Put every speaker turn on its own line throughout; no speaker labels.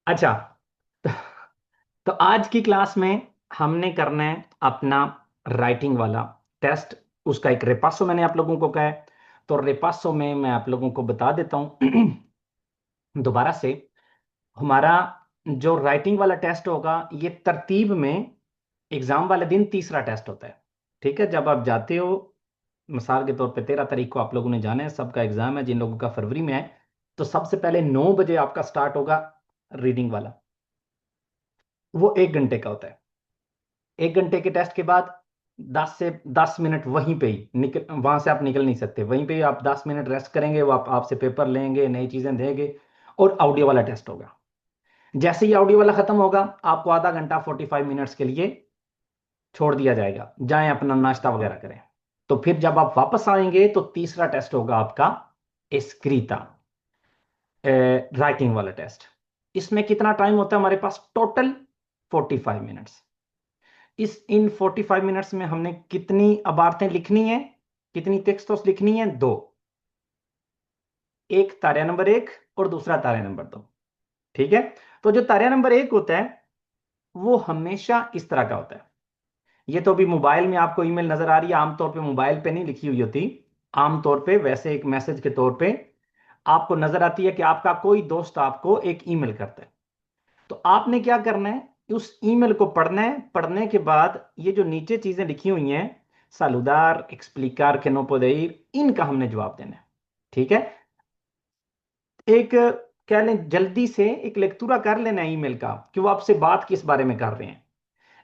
अच्छा, तो, तो आज की क्लास में हमने करना है अपना राइटिंग वाला टेस्ट। उसका एक रिपासो मैंने आप लोगों को कहा है। तो रिपासो में मैं आप लोगों को बता देता हूं दोबारा से। हमारा जो राइटिंग वाला टेस्ट होगा, ये तरतीब में एग्जाम वाले दिन तीसरा टेस्ट होता है। ठीक है, जब आप जाते हो, मिसाल के तौर पे 13 तारीख को आप लोगों ने जाना है, सबका एग्जाम है जिन लोगों का फरवरी में है। तो सबसे पहले 9 बजे आपका स्टार्ट होगा रीडिंग वाला। वो 1 घंटे का होता है। 1 घंटे के टेस्ट के बाद 10 से 10 मिनट वहीं पे ही निकल, वहां से आप निकल नहीं सकते। वहीं पे ही आप 10 मिनट रेस्ट करेंगे, वो आपसे पेपर लेंगे, नई चीजें देंगे। और ऑडियो वाला टेस्ट होगा। जैसे ही ऑडियो वाला खत्म होगा, आपको आधा घंटा 45 मिनट्स के लिए छोड़ दिया जाएगा, जाएं अपना नाश्ता वगैरह करें। तो फिर जब आप वापस आएंगे तो तीसरा टेस्ट होगा आपका एस्क्रीता, राइटिंग वाला टेस्ट। इसमें कितना टाइम होता है हमारे पास टोटल? 45 मिनट्स। इस इन 45 मिनट्स में हमने कितनी अबारतें लिखनी है, कितनी टेक्स्टोस लिखनी है? दो। एक तारिया नंबर 1 और दूसरा तारिया नंबर 2। ठीक है। तो जो तारिया नंबर 1 होता है, वो हमेशा इस तरह का होता है। ये तो अभी मोबाइल में आपको ईमेल नजर आ रही है, आमतौर पे मोबाइल पे नहीं लिखी हुई होती। आमतौर पे वैसे एक मैसेज के तौर पे आपको नजर आती है कि आपका कोई दोस्त आपको एक ईमेल करता है। तो आपने क्या करना है, उस ईमेल को पढ़ना है। पढ़ने के बाद ये जो नीचे चीजें लिखी हुई हैं, सालुदार, एक्सप्लिकार के नो पोदेर, इनका हमने जवाब देना है। ठीक है। एक कह लें जल्दी से एक लेक्चुरा कर लेना है ईमेल का, कि वो आपसे बात किस बारे में कर रहे हैं।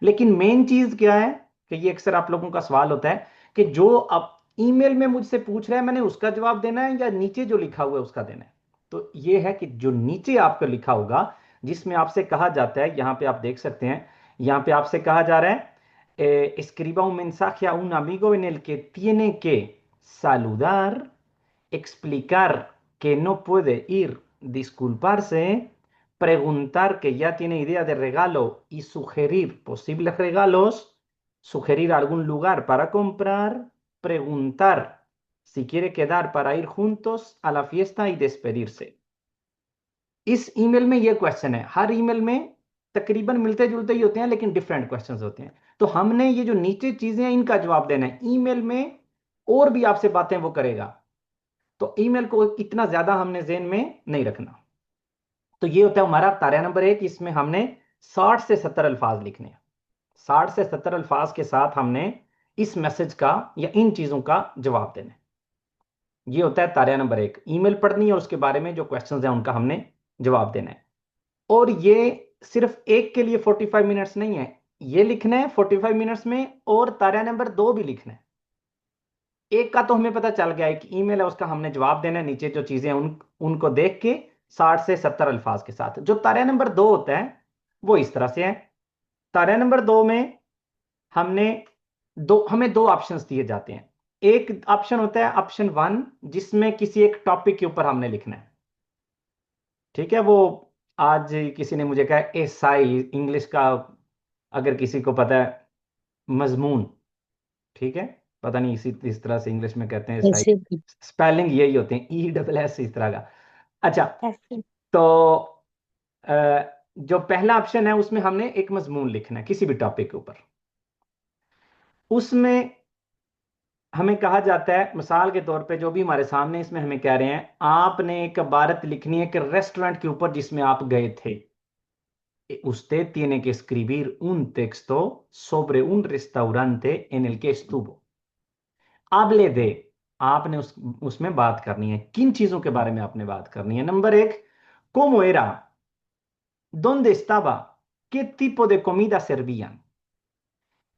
लेकिन मेन चीज क्या है, कि ये अक्सर आप लोगों का सवाल होता है कि जो अब ईमेल में मुझसे पूछ रहे हैं, मैंने उसका जवाब देना है या नीचे जो लिखा हुआ है उसका देना है। तो ये है कि जो नीचे आपको लिखा होगा, जिसमें आपसे कहा जाता है, यहां पे आप देख सकते हैं, यहां पे आपसे कहा जा रहा है, escriba un mensaje a un amigo en el que tiene que saludar, explicar que no puede ir, disculparse, preguntar que ya tiene idea de regalo y sugerir posibles regalos, sugerir algún lugar para comprar, preguntar si quiere quedar para ir juntos a la fiesta y despedirse। इस email में ये question है। हर email में तकरीबन मिलते जुलते ही होते हैं, लेकिन डिफरेंट क्वेश्चंस होते हैं। तो हमने ये जो नीचे चीजें हैं, इनका जवाब देना है। ईमेल में और भी आपसे बातें वो करेगा, तो ईमेल को इतना ज्यादा हमने जेन में नहीं रखना। तो ये होता है हमारा तारा नंबर 1। इसमें हमने 60 से 70 अल्फाज लिखने हैं। 60 से 70 अल्फाज के साथ हमने इस मैसेज का या इन चीजों का जवाब देना है। ये होता है तारा नंबर 1। ईमेल पढ़नी है, उसके बारे में जो क्वेश्चंस हैं उनका हमने जवाब देना है। और ये सिर्फ एक के लिए 45 मिनट्स नहीं है, ये लिखना है 45 मिनट्स में, और तारा नंबर 2 भी लिखना है। एक का तो हमें पता चल गया है कि ईमेल है, उसका हमने जवाब देना है, नीचे जो चीजें हैं उनको देख के 60 से 70 अल्फाज के साथ। जो तारा नंबर 2 होता है, वो इस तरह से है। तारा नंबर 2 में हमने हमें दो ऑप्शंस दिए जाते हैं। एक ऑप्शन होता है ऑप्शन 1, जिसमें किसी एक टॉपिक के ऊपर हमने लिखना है। ठीक है। वो आज किसी ने मुझे कहा एसआई इंग्लिश का, अगर किसी को पता है, मजमून। ठीक है। पता नहीं इस तरह से इंग्लिश में कहते हैं एसआई।
ऐसे भी।
स्पेलिंग यही होते हैं, E SS इस तरह का। अच्छा।
ऐसे।
तो अ, जो पहला ऑप्शन है, उसमें हमने एक मजमून लिखना है किसी भी टॉपिक के ऊपर। उसमें हमें कहा जाता है, मिसाल के तौर पे जो भी हमारे सामने इसमें हमें कह रहे हैं, आपने एक इबारत लिखनी है कि रेस्टोरेंट के ऊपर जिसमें आप गए थे। Usted tiene que escribir un texto sobre un restaurante en el que estuvo। hable de, आपने उसमें बात करनी है। किन चीजों के बारे में आपने बात करनी है? Number 1, cómo era, dónde estaba, qué tipo de comida servían,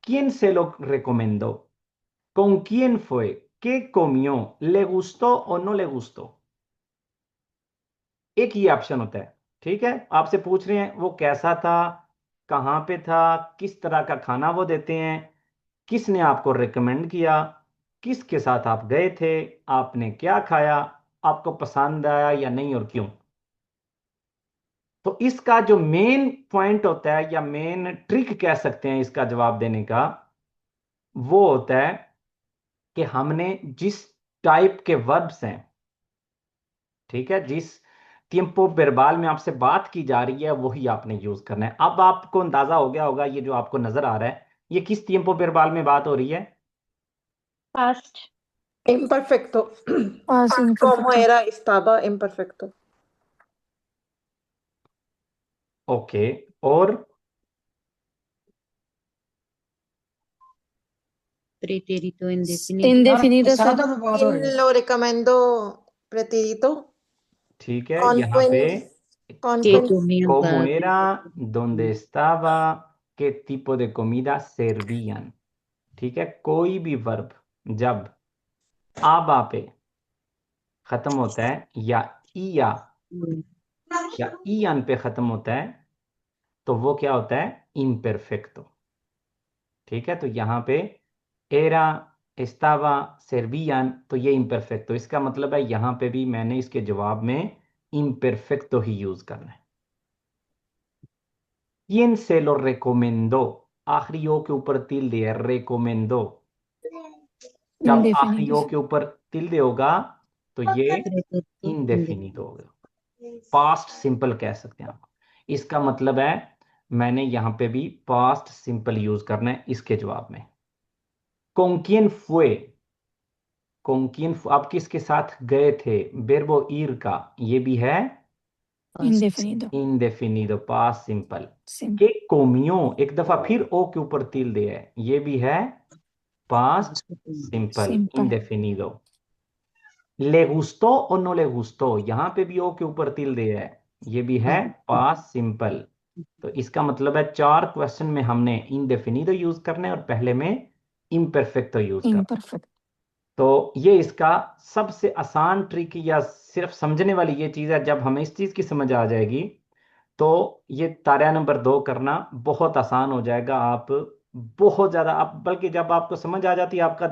quién se lo recomendó, con quién fue, qué comió, le gustó o no le gustó। एक ही ऑप्शन होता है। ठीक है। आपसे पूछ रहे हैं वो कैसा था, कहाँ पे था, किस तरह का खाना वो देते हैं, किसने आपको रिकमेंड किया, किसके साथ आप गए थे, आपने क्या खाया, आपको पसंद आया या नहीं, और क्यों। तो इसका जो मेन पॉइंट होता है, या मेन ट्रिक कह सकते हैं इसका जवाब देने का, वो होता है कि हमने जिस टाइप के वर्ब्स हैं, ठीक है, जिस tiempo verbal में आपसे बात की जा रही है वही आपने यूज करना है। अब आपको अंदाजा हो गया होगा ये जो आपको नजर आ रहा है ये किस tiempo verbal में बात हो रही है।
Past.
Imperfecto.
Past
¿Cómo
imperfecto.
era? Estaba imperfecto.
Okay, और
Pretérito indefinido.
Indefinido, sir.
ज्यादा पे बात हो रही है।
Lo recomiendo pretérito.
ठीक है,
Con
यहाँ पे
Que
con
comienza.
cómo era, dónde estaba, qué tipo de comida servían। ठीक है, कोई भी वर्ब जब आबा पे खत्म होता है या ईयान पे खत्म होता है तो वो क्या होता है, इम्परफेक्टो। ठीक है, तो यहाँ पे एरा एस्तावा सर्वियान तो ये इम्परफेक्टो, इसका मतलब है यहाँ पे भी मैंने इसके जवाब में इम्परफेक्टो ही यूज करना है। ¿Quién se lo recomendó? आखिरी ओ के ऊपर तिल दिया, रेकोमेंडो। जब आखिरी
Indefinido,
ओ
sir.
के ऊपर तिल दे होगा तो ये
Pretérito
इंडेफिनिट होगा, पास्ट सिंपल कह सकते हैं आप। इसका मतलब है मैंने यहां पे भी पास्ट सिंपल यूज करना है इसके जवाब में। con quién fue, आप किसके साथ गए थे, बेरबो ईर का ये भी है
Indefinido.
इंडेफिनिdo, पास्ट सिंपल।
Sim.
के कोमियो, एक दफा फिर ओ के ऊपर तिल दे है, ये भी है पास्ट सिंपल
Simple.
इंडेफिनिdo। ले गुस्तो और नो ले गुस्तो, यहां पे भी ओ के ऊपर तिल दे है, ये भी है पास्ट सिंपल। तो इसका मतलब है 4 क्वेश्चन में हमने इनडेफिनिdo यूज करना है और पहले में इम्परफेक्टो यूज करना है।
Imperfect.
तो ये इसका सबसे आसान ट्रिक या सिर्फ समझने वाली ये चीज है, जब हमें इस चीज की समझ आ जाएगी तो ये तारा नंबर 2 करना बहुत आसान हो जाएगा। आप बहुत ज्यादा, आप बल्कि जब आपको समझ आ जाती है आपका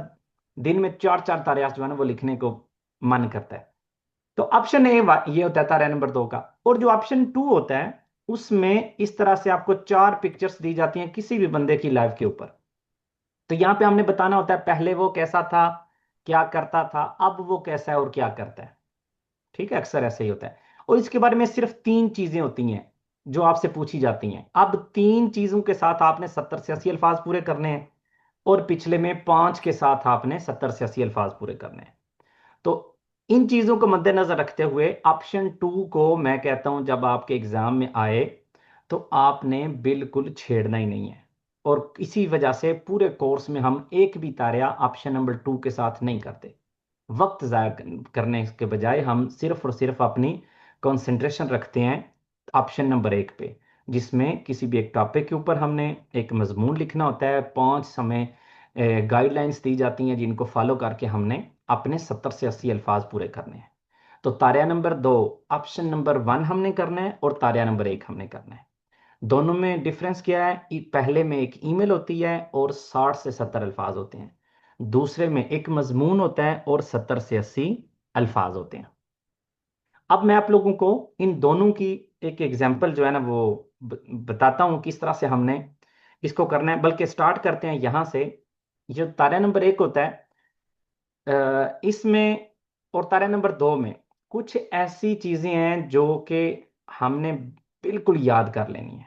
दिन में 4 4 तारे जो है ना वो लिखने को मन करता है। तो ऑप्शन ए ये होता है तारा नंबर 2 का। और जो ऑप्शन 2 होता है उसमें इस तरह से आपको 4 पिक्चर्स दी जाती हैं किसी भी बंदे की लाइफ के ऊपर। तो यहां पे हमने बताना होता है पहले वो कैसा था, क्या करता था, अब वो कैसा है और क्या करता है। ठीक है, अक्सर ऐसे ही होता है। और इसके बारे में सिर्फ 3 चीजें होती हैं जो आपसे पूछी जाती हैं। अब 3 चीजों के साथ आपने 70 से 80 अल्फाज पूरे करने हैं और पिछले में 5 के साथ आपने 70 से 80 अल्फाज पूरे करने हैं। तो इन चीजों को मद्देनजर रखते हुए ऑप्शन 2 को मैं कहता हूं जब आपके एग्जाम में आए तो आपने बिल्कुल छेड़ना ही नहीं है। और इसी वजह से पूरे कोर्स में हम एक भी तारिया ऑप्शन नंबर 2 के साथ नहीं करते। वक्त ज़ाया करने के बजाय हम सिर्फ और सिर्फ अपनी कंसंट्रेशन रखते हैं ऑप्शन नंबर 1 पे, जिसमें किसी भी एक टॉपिक के ऊपर हमने एक मजमून लिखना होता है, 5 समय गाइडलाइंस दी जाती हैं जिनको फॉलो करके हमने अपने 70 से 80 अल्फाज पूरे करने हैं। तो तारिया नंबर 2 ऑप्शन नंबर 1 हमने करना है और तारिया नंबर 1 हमने करना है। दोनों में डिफरेंस क्या है, पहले में एक ईमेल होती है और 60 से 70 अल्फाज होते हैं, दूसरे में एक मजमून होता है और 70 से 80 अल्फाज होते हैं। अब मैं आप लोगों को इन दोनों की एक एग्जांपल जो है ना वो बताता हूं किस तरह से हमने इसको करना है। बल्कि स्टार्ट करते हैं यहां से। जो तारा नंबर 1 होता है इसमें और तारा नंबर 2 में कुछ ऐसी चीजें हैं जो कि हमने बिल्कुल याद कर लेनी है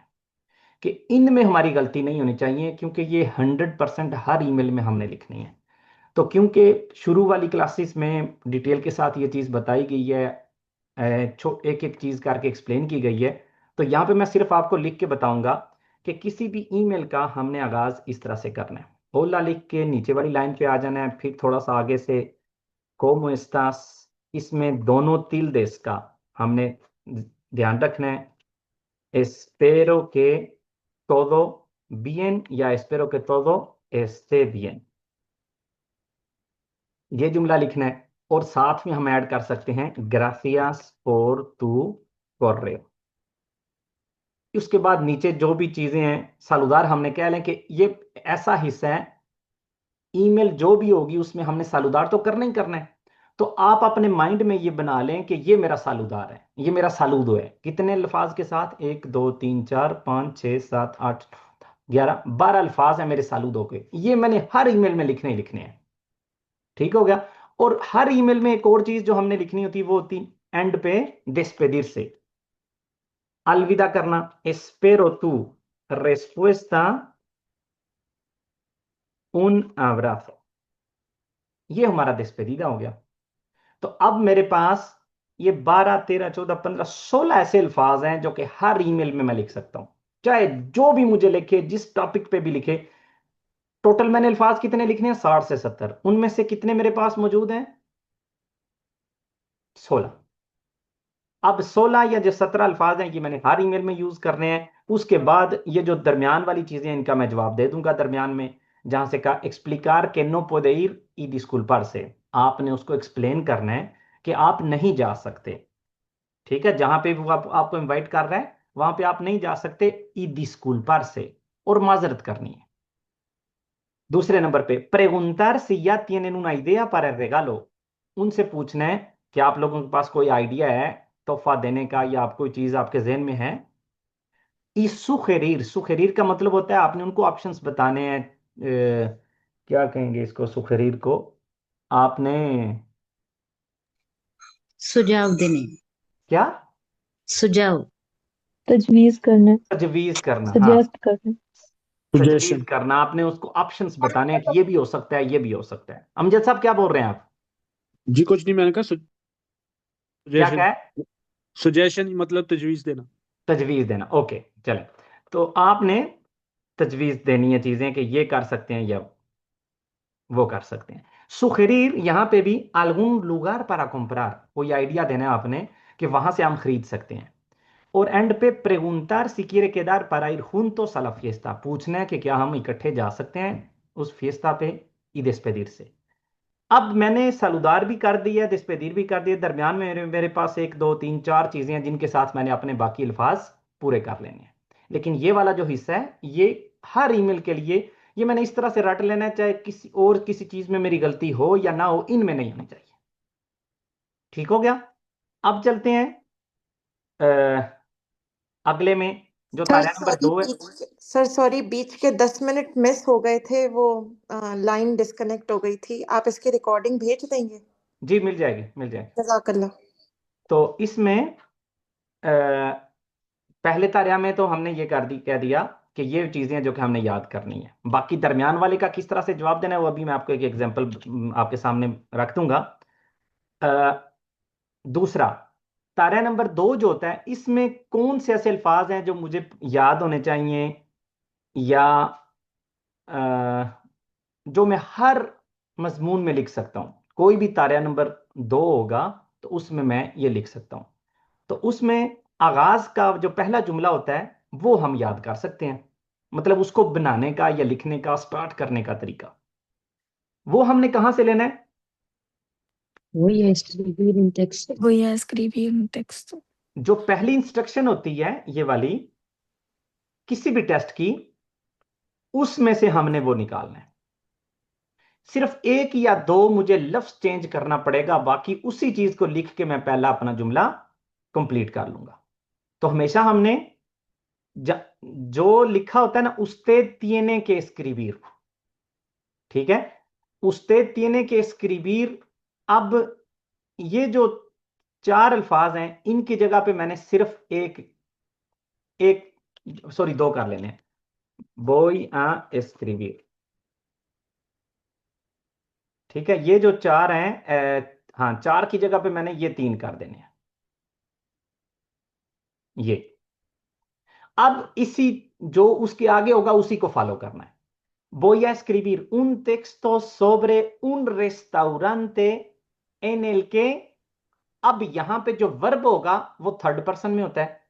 कि इनमें हमारी गलती नहीं होनी चाहिए, क्योंकि ये 100% हर ईमेल में हमने लिखनी है। तो क्योंकि शुरू वाली क्लासेस में डिटेल के साथ ये चीज़ बताई गई है, एक एक चीज़ करके एक्सप्लेन की गई है, तो यहाँ पे मैं सिर्फ आपको लिख के बताऊंगा कि किसी भी ईमेल का हमने आगाज इस तरह से करना है। ओला लिख के नीचे वाली लाइन पे आ जाना है, फिर थोड़ा सा आगे से कोमो एस्तास, इसमें दोनों tildes का हमने ध्यान रखना है। espero que todo bien या espero que todo esté bien, ये जुमला लिखना है। और साथ में हम ऐड कर सकते हैं ग्रासियास por tu correo। उसके बाद नीचे जो भी चीजें हैं सालूदार हमने कह लें कि ये ऐसा हिस्सा है ईमेल जो भी होगी उसमें हमने सालूदार तो करना ही करना है। तो आप अपने माइंड में ये बना लें कि ये मेरा सालूदार है, ये मेरा सालूदो है। कितने अल्फाज के साथ, 1 2 3 4 5 6 7 8 11 12 अल्फाज है मेरे सालूदो के, ये मैंने हर ईमेल में लिखने ही लिखने हैं। ठीक हो गया। और हर ईमेल में एक और चीज जो हमने लिखनी होती है वो होती एंड पे despedirse, अलविदा करना, espero tu respuesta, un abrazo, ये हमारा despedida हो गया। तो अब मेरे पास ये 12, 13, 14, 15, 16 ऐसे अल्फाज हैं जो कि हर ईमेल में मैं लिख सकता हूं, चाहे जो भी मुझे लिखे, जिस टॉपिक पे भी लिखे। टोटल मैंने अल्फाज कितने लिखने हैं? 60 से 70। उनमें से कितने मेरे पास मौजूद हैं? 16। अब 16 या जो 17 अल्फाज हैं ये मैंने हर ईमेल में यूज करने हैं। उसके बाद ये जो दरमियान वाली चीजें हैं इनका मैं जवाब दे दूंगा दरमियान में, जहां से कहा एक्सप्लिकार के नो पोदेर ई डिस्कुल्पार से, आपने उसको एक्सप्लेन करना है कि आप नहीं जा सकते। ठीक है, जहां पे भी वो आपको इनवाइट कर रहा है वहां पे आप नहीं जा सकते, ई डिस्कुल्पार से, और माजरत करनी है। दूसरे नंबर पे preguntar si ya tienen una idea para el regalo, उनसे पूछना है कि आप लोगों के पास कोई आइडिया है तोहफा देने का, या आप कोई चीज आपके जहन में है। ई सुखेरीर, सुखेरीर का मतलब होता है आपने उनको ऑप्शंस बताने हैं। क्या कहेंगे इसको, सुखेरीर को आपने
सुझाव देने,
क्या
सुझाव।
तजवीज करना,
तजवीज करना, हाँ,
सजेस्ट करना।
तजवीज
सजेशन।
करना, आपने उसको ऑप्शंस बताने हैं कि ये भी हो सकता है, ये भी हो सकता है। अमजद साहब क्या बोल रहे हैं आप?
जी कुछ नहीं, मैंने कहा
क्या
सजेशन।
क्या है?
सजेशन मतलब तजवीज देना।
तजवीज देना, ओके चले। तो आपने तजवीज देनी है चीजें कि ये कर सकते हैं या वो कर सकते हैं। सुखरीर यहां पे भी algún lugar para comprar, कोई आइडिया देना है आपने कि वहां से हम खरीद सकते हैं। और एंड पे preguntar si quiere quedar para ir juntos a la fiesta, पूछना है कि क्या हम इकट्ठे जा सकते हैं उस fiesta पे y despedirse। अब मैंने सलूदार भी कर दिया, डिस्पेदीर भी कर दिया, दरमियान में मेरे पास 1, 2, 3, 4 चीजें हैं जिनके साथ मैंने अपने बाकी अल्फाज पूरे कर लेने हैं। लेकिन ये वाला जो हिस्सा है ये हर ईमेल के लिए, ये मैंने इस तरह से रट लेना है, चाहे किसी चीज में मेरी गलती हो या ना हो, इनमें नहीं होनी चाहिए। ठीक हो गया? अब चलते हैं अगले में, जो
सर
तारा नंबर
सॉरी
2 है।
सर सॉरी, बीच के 10 मिनट मिस हो गए थे, वो लाइन डिस्कनेक्ट हो गई थी। आप इसकी रिकॉर्डिंग भेज देंगे?
जी मिल जाएगी, मिल जाएगी।
जज़ाकल्लाह।
तो इसमें पहले तारिया में तो हमने ये कह दिया कि ये चीजें जो कि हमने याद करनी है। बाकी दरमियान वाले का किस तरह से जवाब देना है वो अभी मैं आपको एक एग्जांपल आपके सामने रख दूंगा। अ, दूसरा, तारा नंबर 2 जो होता है इसमें कौन से ऐसे अल्फाज हैं जो मुझे याद होने चाहिए, या अ, जो मैं हर मजमून में लिख सकता हूं। कोई भी तारा नंबर 2 होगा तो उसमें मैं ये लिख सकता हूं। तो उसमें आगाज का जो पहला जुमला होता है वो हम याद कर सकते हैं, मतलब उसको बनाने का या लिखने का, स्टार्ट करने का तरीका, वो हमने कहां से लेना है?
Voy a escribir un texto.
Voy a escribir un texto.
जो पहली इंस्ट्रक्शन होती है ये वाली किसी भी टेस्ट की, उसमें से हमने वो निकालना है। सिर्फ 1 या 2 मुझे लफ्ज चेंज करना पड़ेगा, बाकी उसी चीज को लिख के मैं पहला अपना जुमला कंप्लीट कर लूंगा। तो हमेशा हमने जो लिखा होता है ना, usted tiene que escribir, ठीक है, usted tiene que escribir। अब ये जो 4 अल्फाज हैं इनकी जगह पे मैंने सिर्फ एक एक सॉरी 2 कर लेने हैं। voy a escribir, ठीक है, ये जो 4 हैं हाँ 4 की जगह पे मैंने ये 3 कर देने हैं। ये अब इसी जो उसके आगे होगा उसी को फॉलो करना है। Voy a escribir un texto sobre un restaurante en el que, अब यहां पे जो वर्ब होगा वो थर्ड पर्सन में होता है,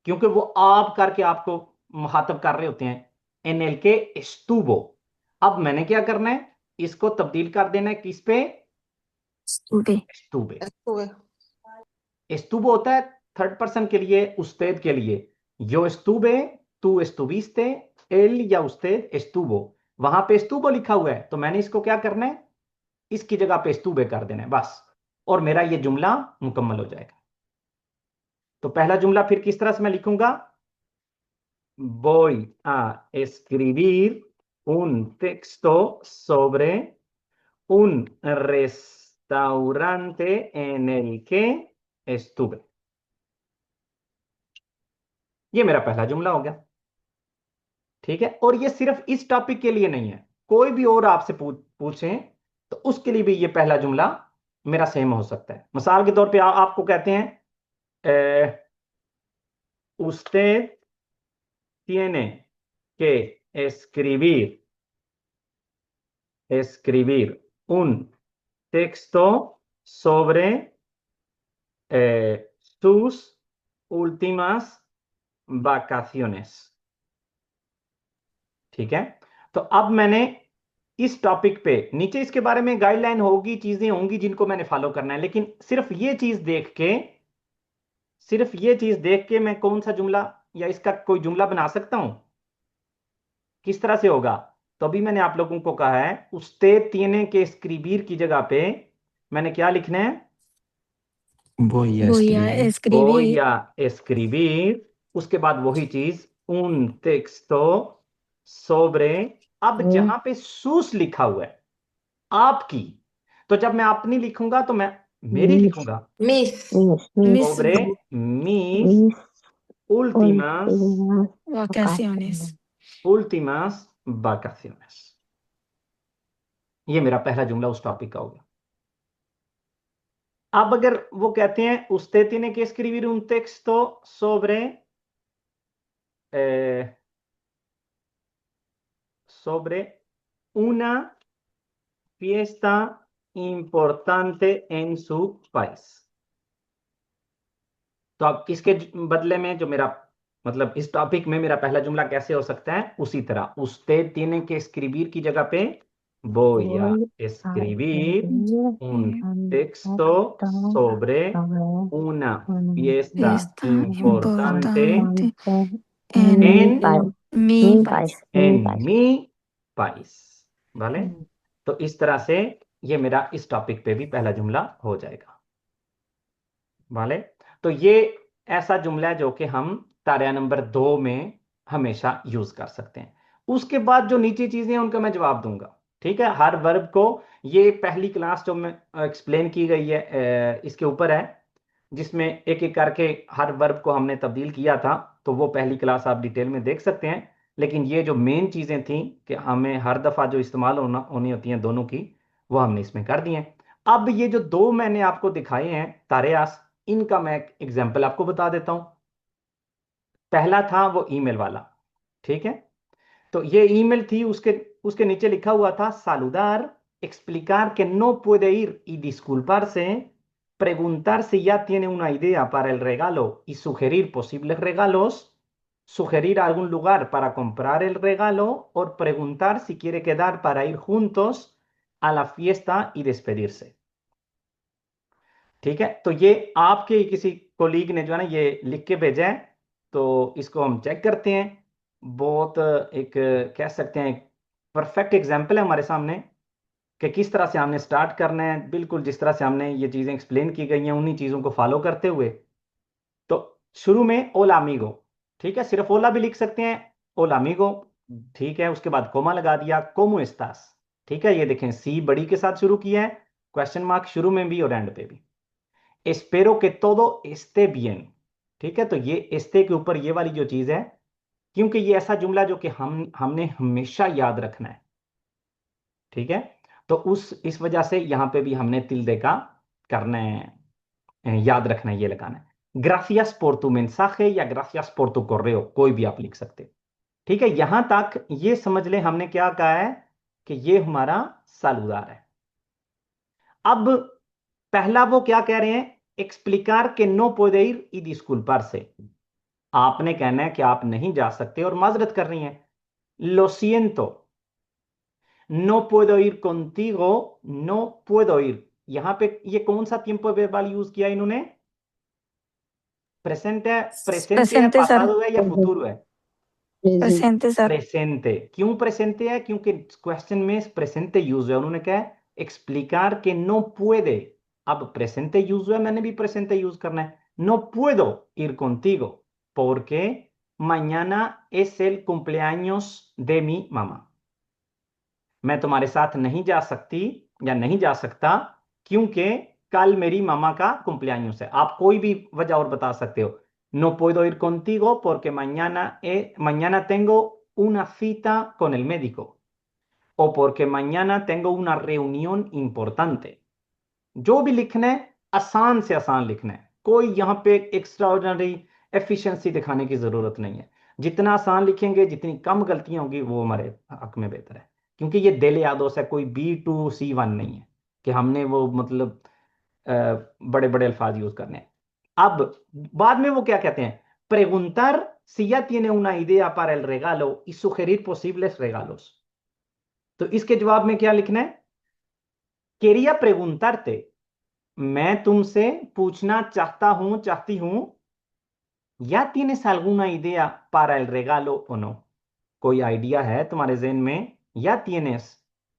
क्योंकि वो आप करके आपको मुखातब कर रहे होते हैं। एन एल के एस्तुबो, अब मैंने क्या करना है, इसको तब्दील कर देना है किस पे?
Estuve.
एस्तुबे।
हुए।
एस्तुबो होता है थर्ड पर्सन के लिए, उस्तेद के लिए। यो एस्तुबे, तू एस्तुबिस्ते, एल या उस्तेद एस्तुबो। वहां पे एस्तुबो लिखा हुआ है तो मैंने इसको क्या करना है, इसकी जगह पे एस्तुबे कर देना है बस, और मेरा ये जुमला मुकम्मल हो जाएगा। तो पहला जुमला फिर किस तरह से मैं लिखूंगा? Voy a escribir un texto sobre un restaurante en el que estuve। ये मेरा पहला जुमला हो गया। ठीक है, और ये सिर्फ इस टॉपिक के लिए नहीं है, कोई भी और आपसे पूछें तो उसके लिए भी ये पहला जुमला मेरा सेम हो सकता है। मिसाल के तौर पे आपको कहते हैं usted tiene que escribir un texto sobre sus últimas vacaciones। ठीक है, तो अब मैंने इस टॉपिक पे नीचे इसके बारे में गाइडलाइन होगी, चीजें होंगी जिनको मैंने फॉलो करना है, लेकिन सिर्फ ये चीज देख के मैं कौन सा जुमला या इसका कोई जुमला बना सकता हूं? किस तरह से होगा? तो अभी मैंने आप लोगों को कहा है usted tiene que escribir की जगह पे मैंने क्या लिखना है?
Voy a
Voy a
escribir.
voy
escribir
a escribir, उसके बाद वही चीज un texto sobre, अब जहां पे sus लिखा हुआ है आपकी, तो जब मैं अपनी लिखूंगा तो मैं मेरी लिखूंगा
miss
mis
sobre mis
Mis
últimas
últimas
vacaciones.
últimas vacaciones। ये मेरा पहला जुमला उस टॉपिक का हो गया। अब अगर वो कहते हैं usted tiene que escribir un texto sobre una fiesta importante en su país, तो अब इसके बदले में जो मेरा मतलब इस टॉपिक में मेरा पहला जुमला कैसे हो सकता है? उसी तरह usted tiene que escribir की जगह पे voy a
voy a
escribir
escribir
un
un
texto
texto
sobre
sobre
una
una
fiesta
Fiesta
importante
importante
en mi
en
país,
mi
mi
país.
país, mi
en
país.
mi país। भले, तो इस तरह से ये मेरा इस topic पे भी पहला जुमला हो जाएगा। भले, तो ये ऐसा जुमला है जो कि हम तारिया नंबर 2 में हमेशा यूज कर सकते हैं। उसके बाद जो नीचे चीजें हैं उनका मैं जवाब दूंगा। ठीक है, हर वर्ब को, ये पहली क्लास जो मैं एक्सप्लेन की गई है इसके ऊपर है, जिसमें एक एक करके हर वर्ब को हमने तब्दील किया था, तो वो पहली क्लास आप डिटेल में देख सकते हैं। लेकिन ये जो मेन चीजें थी कि हमें हर दफा जो इस्तेमाल होनी होती हैं दोनों की, वो हमने इसमें कर दी हैं। अब ये जो दो मैंने आपको दिखाए हैं तारेयास, इनका मैं एक एग्जाम्पल आपको बता देता हूं। पहला था वो ईमेल वाला। ठीक है, तो ये ईमेल थी, उसके उसके नीचे लिखा हुआ था saludar, explicar que no puede ir y disculparse, preguntar si ya tiene una idea para el regalo y sugerir posibles regalos, sugerir algún lugar para comprar el regalo o preguntar si quiere quedar para ir juntos a la fiesta y despedirse। ठीक है, तो ये आपके ही किसी colleague ने जो है ना ये लिख के भेजा है, तो इसको हम चेक करते हैं। बहुत एक कह सकते हैं परफेक्ट एग्जाम्पल है हमारे सामने कि किस तरह से हमने स्टार्ट करना है, बिल्कुल जिस तरह से हमने ये चीजें एक्सप्लेन की गई हैं उन्हीं चीजों को फॉलो करते हुए। तो शुरू में ओला अमीगो, ठीक है, सिर्फ ओला भी लिख सकते हैं, ओला अमीगो। ठीक है, उसके बाद कोमा लगा दिया, कोमो एस्तास। ठीक है, ये देखें सी बड़ी के साथ शुरू किया है, क्वेश्चन मार्क शुरू में भी और एंड पे भी। एस्पेरो के todo esté bien। ठीक है, तो ये एस्ते के ऊपर ये वाली जो चीज है, क्योंकि ये ऐसा जुमला जो कि हमने हमेशा याद रखना है। ठीक है, तो इस वजह से यहां पे भी हमने तिल्दे का करना है, याद रखना है, ये लगाना है। ग्रासियस por tu mensaje या ग्रासियस por tu correo, कोई भी आप लिख सकते हैं। ठीक है, यहां तक ये समझ लें हमने क्या कहा है कि ये हमारा सालूदार है। अब पहला वो क्या कह रहे हैं, एक्सप्लिकार के no puede ir y disculparse, आपने कहना है कि आप नहीं जा सकते और माजरत कर रही हैं। लो सिएंतो, no puedo ir contigo, no puedo ir, यहां पे ये कौन सा tiempo verbal यूज किया इन्होंने? प्रेजेंट है, प्रेजेंटे है,
Presente, sir.
पासादो है या फुतूरो है?
Present.
Presente, sir.
प्रेजेंटे। क्यों प्रेजेंटे है? क्योंकि क्वेश्चन में प्रेजेंटे यूज है, उन्होंने कहा एक्सप्लिकार के नो puede, अब प्रेजेंटे यूज है, मैंने भी प्रेजेंटे यूज करना है। no puedo ir contigo porque mañana es el cumpleaños de mi mamá, मैं तुम्हारे साथ नहीं जा सकती या नहीं जा सकता क्योंकि कल मेरी मामा का cumpleaños है, आप कोई भी वजह और बता सकते हो। No puedo ir contigo porque mañana tengo una cita con el médico o porque mañana tengo una reunión importante। जो भी लिखना है आसान से आसान लिखना है, कोई यहाँ पे एक्स्ट्रा ऑर्डिनरी एफिशिएंसी दिखाने की जरूरत नहीं है। जितना आसान लिखेंगे, जितनी कम गलतियां होंगी, वो हमारे हक में बेहतर है, क्योंकि ये दिल यादों से कोई B2C1 नहीं है कि हमने वो मतलब बड़े बड़े अल्फाज यूज करने हैं। अब बाद में वो क्या कहते हैं, preguntar si ya tiene una idea para el regalo y sugerir posibles regalos। तो इसके जवाब में क्या लिखना है, quería preguntarte, मैं तुमसे पूछना चाहता हूं, चाहती हूं, या tienes alguna idea para el regalo o no, कोई आइडिया है तुम्हारे ज़हन में, या tienes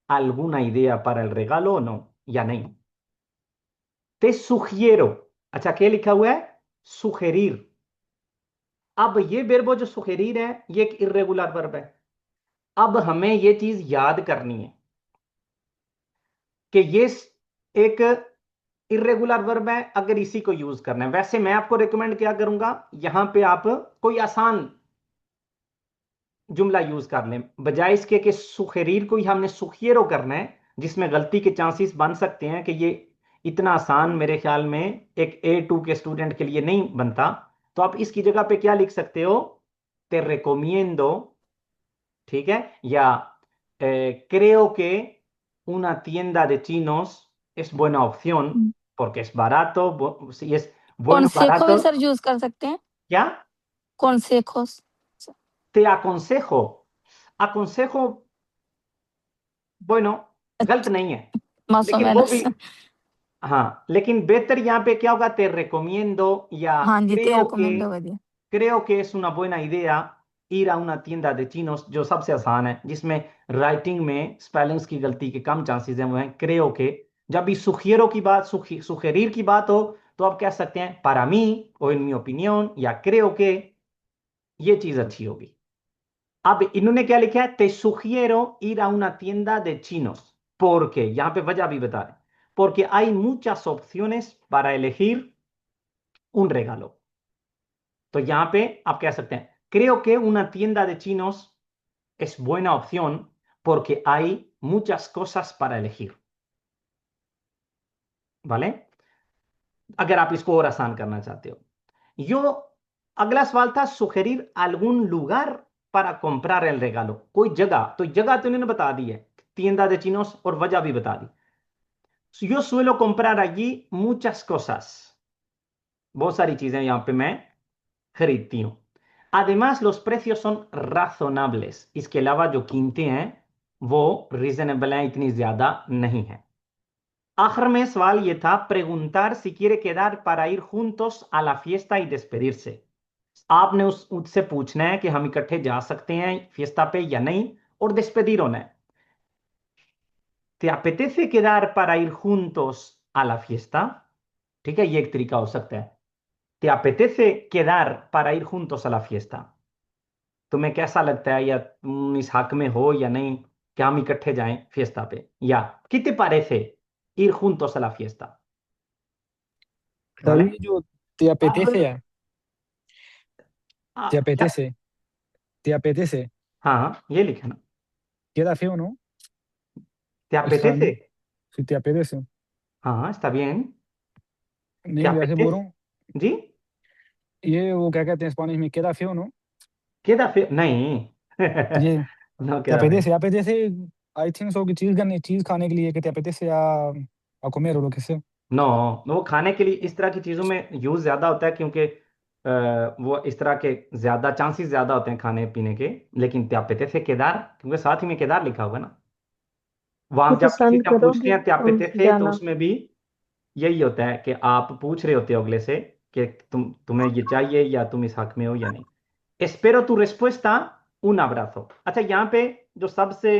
alguna idea para el regalo o no, या नहीं। te sugiero, अच्छा क्या लिखा हुआ है, सुखेरीर। अब ये वर्ब जो सुखेरीर है, ये एक इर्रेगुलर वर्ब है। अब हमें ये चीज याद करनी है कि ये एक इर्रेगुलर वर्ब है, अगर इसी को यूज करना है। वैसे मैं आपको रिकमेंड क्या करूंगा, यहां पे आप कोई आसान जुमला यूज कर लें, बजाय इसके कि सुखेरीर को ही हमने सुखियरो करना है, जिसमें गलती के चांसेस बन सकते हैं कि ये इतना आसान मेरे ख्याल में एक A2 के स्टूडेंट के लिए नहीं बनता। तो आप इसकी जगह पे क्या लिख सकते हो, te recomiendo, ठीक है, या creo que una tienda de chinos es buena opción porque es barato, si es bueno
consejo भी
barato,
सर यूज कर सकते हैं,
क्या,
consejos,
te aconsejo, bueno, गलत नहीं है,
más o
लेकिन वो भी,
menos।
हाँ, लेकिन बेहतर यहाँ पे क्या होगा, te recomiendo या
हाँ जी, te
creo que,
recomiendo बढ़िया।
creo que es una buena idea ir a una tienda de chinos, जो सबसे आसान है, जिसमें राइटिंग में स्पेलिंग्स की गलती के कम चांसेस हैं, वो हैं creo que। जब भी सुखियरों की बात, सुखेरीर की बात हो, तो आप कह सकते हैं para mí o en mi opinión या creo que, ये चीज अच्छी होगी। अब इन्होंने क्या लिखा है, te sugiero ir a una tienda de chinos porque, यहां पे वजह भी बता रहे हैं, porque hay muchas opciones para elegir un regalo। तो यहां पे आप कह सकते हैं creo que una tienda de chinos es buena opción porque hay muchas cosas para elegir, ¿vale? अगर आप इसको और आसान करना चाहते हो। यो अगला सवाल था, sugerir algún lugar para comprar el regalo, कोई जगह, तो जगह तो इन्होंने बता दी है, tienda de chinos, और वजह भी बता दी। Yo suelo comprar allí muchas cosas, बहुत सारी चीजें यहां पे मैं खरीदती हूं। Además, los precios son razonables, इसके अलावा जो कीमतें हैं वो रीजनेबल हैं, इतनी ज्यादा नहीं है। आखिर में सवाल ये था, preguntar si quiere quedar para ir juntos a la fiesta y despedirse। आपने उससे पूछना है कि हम इकट्ठे जा सकते हैं फिएस्टा पे या नहीं, और despedir होना है। ¿Te apetece quedar para ir juntos a la fiesta? ठीक है, ये एक तरीका हो सकता है। ¿Te apetece quedar para ir juntos a la fiesta? तुम्हें कैसा लगता है, या तुम इस हक में हो या नहीं कि हम इकट्ठे जाएं फिएस्टा पे, या ¿qué te parece ir juntos a la fiesta?
Sir
¿Vale?
ये जो te apetece
अब
है, te
क्या,
apetece, te apetece,
हाँ ये लिखा ना,
queda feo, ¿no?
¿te
Español,
apetece?
si te apetece,
हाँ está bien, ¿te
नहीं वैसे बोल रहा
apetece?
हूँ,
जी,
ये वो क्या कहते हैं स्पेनिश में queda feo, ¿no?
queda feo, नहीं।
ये
No
te
queda feo।
apetece, apetece, I think so कि चीज खाने के लिए कि te apetece a comer o lo que sea।
No, वो खाने के लिए इस तरह की चीजों में यूज ज्यादा होता है, क्योंकि वो इस तरह के ज्यादा चांसेस ज्यादा होते हैं खाने पीने के। लेकिन त्यापेते से केदार, क्योंकि साथ ही में केदार लिखा होगा ना, वहां जब किसी
पसंद
से हम पूछते
करोगे
हैं त्यापेते
तुम
से, तो
जाना।
उसमें भी यही होता है कि आप पूछ रहे होते हो अगले से कि तुम्हें ये चाहिए या तुम इस हक में हो या नहीं। एस्पेरो तू रेस्पुएस्टा un abrazo। अच्छा, यहाँ पे जो सबसे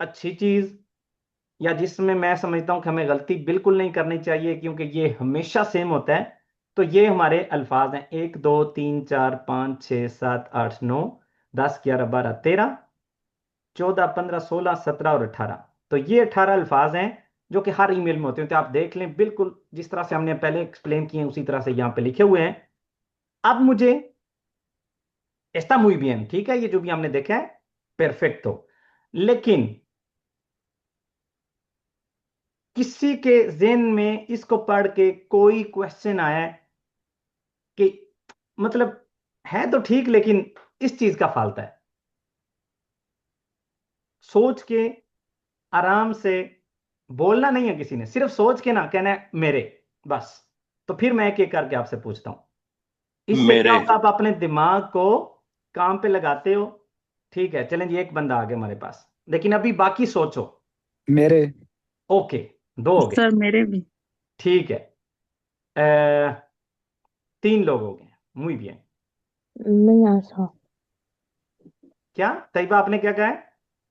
अच्छी चीज, या जिसमें मैं समझता हूं कि हमें गलती बिल्कुल नहीं करनी चाहिए, क्योंकि ये हमेशा सेम होता है, तो ये हमारे अल्फाज हैं 1 2 3 4 5 6 7 8 9 10 11 12 13 14 15 16 17 और 18। तो ये 18 अल्फाज हैं जो कि हर ईमेल में होते हैं, तो आप देख लें बिल्कुल जिस तरह से हमने पहले एक्सप्लेन किए हैं उसी तरह से यहाँ पे लिखे हुए हैं। अब मुझे está muy bien, ठीक है, ये जो भी हमने देखा है परफेक्ट हो, लेकिन किसी के ज़हन में इसको पढ़ के कोई क्वेश्चन आया है कि मतलब है तो ठीक लेकिन इस चीज का फालता है, सोच के आराम से बोलना नहीं है, किसी ने सिर्फ सोच के ना कहना है मेरे, बस। तो फिर मैं एक एक करके आपसे पूछता हूं, इससे क्या
मेरे
होगा, आप अपने दिमाग को काम पे लगाते हो। ठीक है, चलें जी, एक बंदा आ गया हमारे पास, लेकिन अभी बाकी सोचो।
मेरे।
ओके, दो हो गए।
सर मेरे भी।
ठीक है, अ, तीन लोग हो गए, मुई भी है।
नहीं आशा।
क्या तैयबा, आपने क्या कहा है?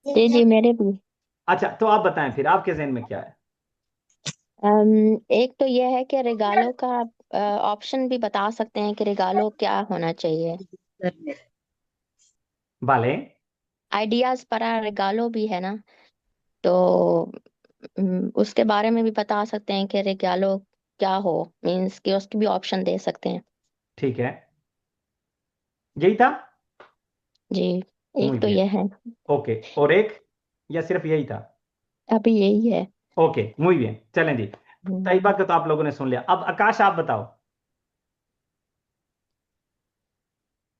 जी जी मेरे भी।
अच्छा, तो आप बताएं फिर आपके जहन में क्या है।
एक तो यह है कि रिगालो का ऑप्शन भी बता सकते हैं कि रिगालो क्या होना चाहिए।
वाले
आइडियाज पर रिगालो भी है ना, तो उसके बारे में भी बता सकते हैं कि रिगालो क्या हो, मीन्स कि उसकी भी ऑप्शन दे सकते हैं।
ठीक है, यही था।
जी,
muy
एक तो
bien,
यह है।
ओके, और एक या सिर्फ यही था?
अभी यही है।
ओके, muy bien, चलें जी। तैयबा का तो आप लोगों ने सुन लिया, अब आकाश आप बताओ।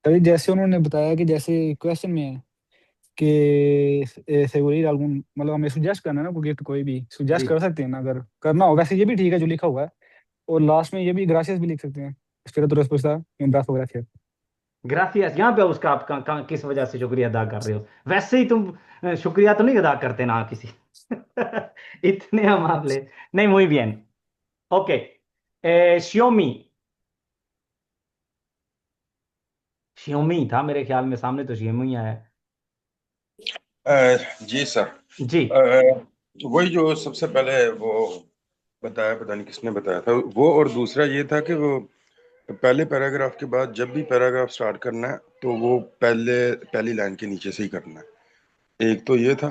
अभी जैसे उन्होंने बताया कि जैसे क्वेश्चन में है कि seguridad algún, मतलब हमें सुजेस्ट करना है ना, कोई गिफ्ट कोई भी
जी,
सुजेस्ट कर सकते हैं ना अगर करना हो, वैसे ये भी ठीक है जो लिखा हुआ है, और लास्ट में ये भी ग्रासियस भी लिख सकते हैं। Espero tu respuesta y un brazo, gracias।
Gracious, यहाँ पे उसका आप किस वजह से शुक्रिया अदा कर रहे हो? वैसे ही तुम शुक्रिया तो नहीं अदा करते ना किसी इतने हम मामले। नहीं, muy bien, okay. Xiaomi, Xiaomi था मेरे ख्याल में, सामने तो Xiaomi आया है।
जी सर।
जी,
वही जो सबसे पहले वो बताया, पता नहीं किसने बताया था वो, और दूसरा ये था कि वो पहले पैराग्राफ के बाद जब भी पैराग्राफ स्टार्ट करना है तो वो पहली लाइन के नीचे से ही करना है। एक तो ये था,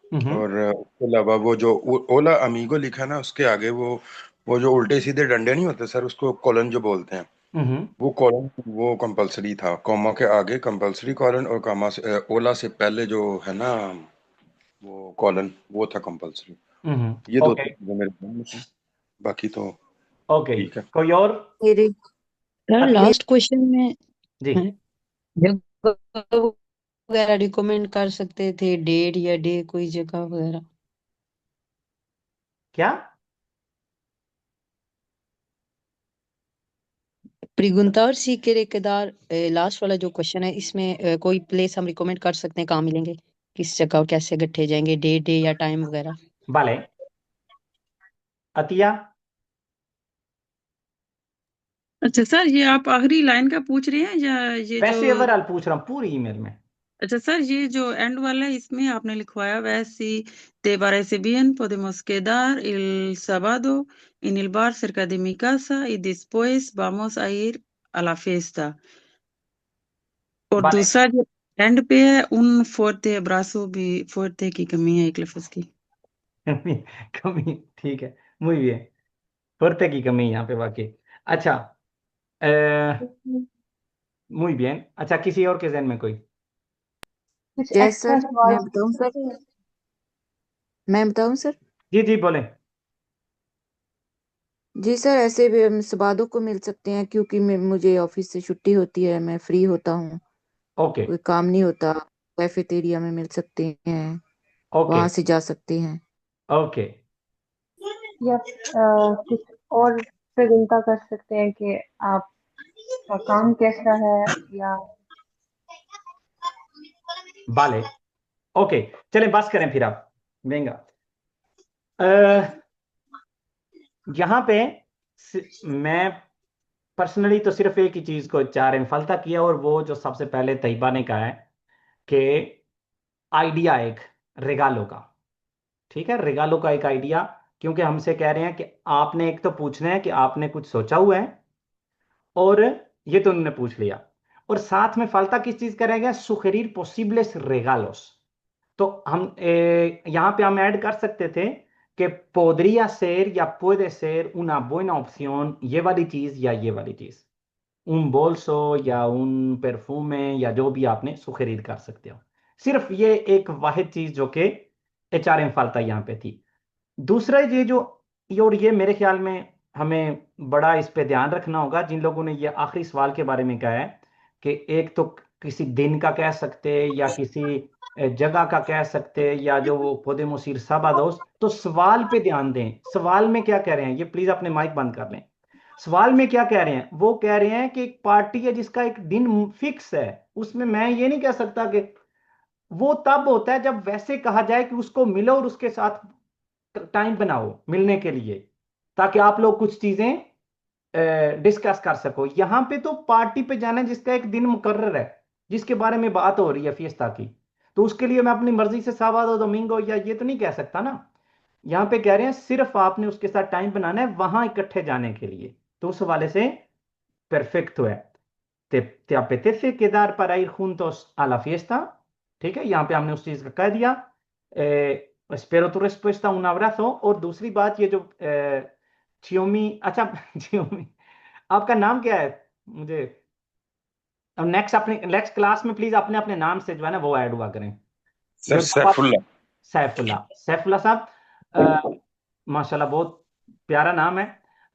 हम्म,
और उसके अलावा वो जो ओला अमीगो लिखा ना उसके आगे वो जो उल्टे सीधे डंडे नहीं होते सर, उसको कॉलन जो बोलते हैं,
हम्म,
वो कॉलन वो कंपलसरी था, कॉमा के आगे कंपलसरी कॉलन, और कॉमा से ओला से पहले जो है ना वो कॉलन, वो था कंपलसरी। ये दो
ओके,
चीजें मेरे ध्यान में थी, बाकी तो
ओके,
ठीक है।
कोई और?
मेरे
सर
अतीत
लास्ट क्वेश्चन में
जी,
है, जगह वगैरह रिकमेंड कर सकते थे, डेट या डे कोई जगह वगैरह।
क्या?
प्रिगुंता और सी के रेकेदार, लास्ट वाला जो क्वेश्चन है इसमें कोई प्लेस हम रिकमेंड कर सकते हैं, कहाँ मिलेंगे, किस जगह, कैसे इकट्ठे जाएंगे, डे या टाइम वगैरह।
भले, अतिया।
अच्छा सर, ये आप आखिरी लाइन का पूछ रहे हैं या ये जो?
वैसे ओवरऑल पूछ रहा हूँ पूरी ईमेल में।
अच्छा सर, ये जो एंड वाला है इसमें आपने लिखवाया वैसी te parece bien podemos quedar el sábado en el bar cerca de mi casa y después vamos a ir a la fiesta। और
भले,
दूसरा जो एंड पे है उन फोर्ते अब्रासो भी, फोर्ते की कमी है एक लफ्ज की।
कमी, कमी, ठीक है, मुझे भी है, फुर्ते की कमी यहाँ पे वाकई। अच्छा, muy bien, अच्छा, किसी और के जहन में कोई?
कुछ
जय
एक्स्ट्रा
सर,
सवाल?
मैं बताऊं सर?
जी जी, बोले।
जी सर, ऐसे भी हम सुबादों को मिल सकते हैं क्योंकि मुझे ऑफिस से छुट्टी होती है, मैं फ्री होता हूँ,
ओके,
कोई काम नहीं होता। कैफेटेरिया में मिल सकते हैं,
ओके,
वहां से जा सकते हैं।
ओके,
या कुछ और प्रगुणता कर सकते हैं कि आपका काम कैसा है, या
भले, ओके, चलें बस करें फिर आप महंगा। यहाँ पे मैं पर्सनली तो सिर्फ एक ही चीज को चार इनफालता किया, और वो जो सबसे पहले तैयबा ने कहा है कि आइडिया एक रेगालो का, ठीक है, रेगालो का एक आइडिया, क्योंकि हमसे कह रहे हैं कि आपने एक तो पूछना है कि आपने कुछ सोचा हुआ है, और ये तो उन्होंने पूछ लिया, और साथ में फाल्ता किस चीज का रह गया, सुखेरीर पोसिबलेस रेगालोस। तो हम यहाँ पे हम ऐड कर सकते थे que podría ser ya puede ser una buena opción ये वाली चीज या ये वाली चीज, un bolso या un perfume या जो भी आपने सुगेrir कर सकते हो। सिर्फ ये एक वाहिद चीज जो कि HRM फाल्ता यहाँ पे थी। दूसरा ये जो और ये मेरे ख्याल में हमें बड़ा इस पे ध्यान रखना होगा, जिन लोगों ने ये आखिरी सवाल के बारे में कहा है कि एक तो किसी दिन का कह सकते या किसी जगह का कह सकते या जो वो पौधे मुसीर साबादोस, तो सवाल पे ध्यान दें। सवाल में क्या कह रहे हैं, ये प्लीज अपने माइक बंद कर लें। सवाल में क्या कह रहे हैं, वो कह रहे हैं कि एक पार्टी है जिसका एक दिन फिक्स है, उसमें मैं ये नहीं कह सकता कि वो तब होता है जब वैसे कहा जाए कि उसको मिलो और उसके साथ टाइम बनाओ मिलने के लिए, ताकि आप लोग कुछ चीजें डिस्कस कर सको। यहां पे तो पार्टी पे जाना है जिसका एक दिन मुकर्रर है, जिसके बारे में बात हो रही है फिएस्ता की, तो उसके लिए मैं अपनी मर्जी से साबादो दोमिंगो या ये तो नहीं कह सकता ना। यहां पे कह रहे हैं सिर्फ आपने उसके साथ टाइम बनाना है वहां इकट्ठे जाने के लिए, तो उस हवाले से परफेक्ट है। te apetece quedar para ir juntos a la fiesta? ठीक है, यहाँ पे हमने उस चीज का कह दिया। espero tu respuesta, un abrazo। और दूसरी बात ये जो छियोमी, अच्छा छियोमी आपका नाम क्या है मुझे, अब नेक्स्ट अपने नेक्स्ट क्लास में प्लीज अपने अपने नाम से जो है ना वो ऐड हुआ करें।
सर
जो
सैफुल्ला।
सैफुल्ला, सैफुल्ला साहब, माशाल्लाह बहुत प्यारा नाम है।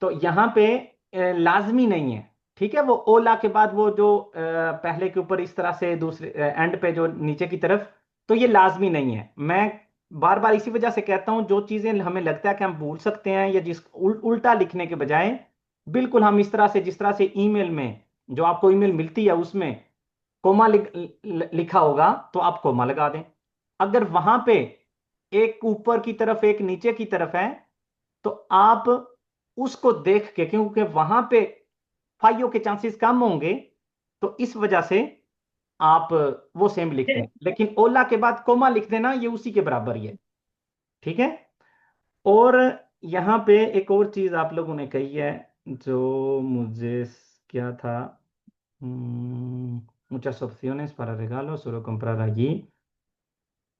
तो यहाँ पे लाजमी नहीं है, ठीक है, वो ओला के बाद वो जो पहले के ऊपर इस तरह से दूसरे एंड पे जो नीचे की तरफ, तो ये लाजमी नहीं है। मैं बार बार इसी वजह से कहता हूं जो चीजें हमें लगता है कि हम भूल सकते हैं या जिस उल्टा लिखने के बजाय बिल्कुल हम इस तरह से, जिस तरह से ईमेल में जो आपको ईमेल मिलती है उसमें कोमा लिखा होगा तो आप कोमा लगा दें। अगर वहां पे एक ऊपर की तरफ एक नीचे की तरफ है तो आप उसको देख के, क्योंकि वहां पे फाइयों के चांसेस कम होंगे, तो इस वजह से आप वो सेम लिखते हैं। लेकिन ओला के बाद कोमा लिख देना ये उसी के बराबर ही है, ठीक है। और यहां पे एक और चीज आप लोगों ने कही है जो मुझे क्या था, muchas opciones para regalo, solo comprar allí,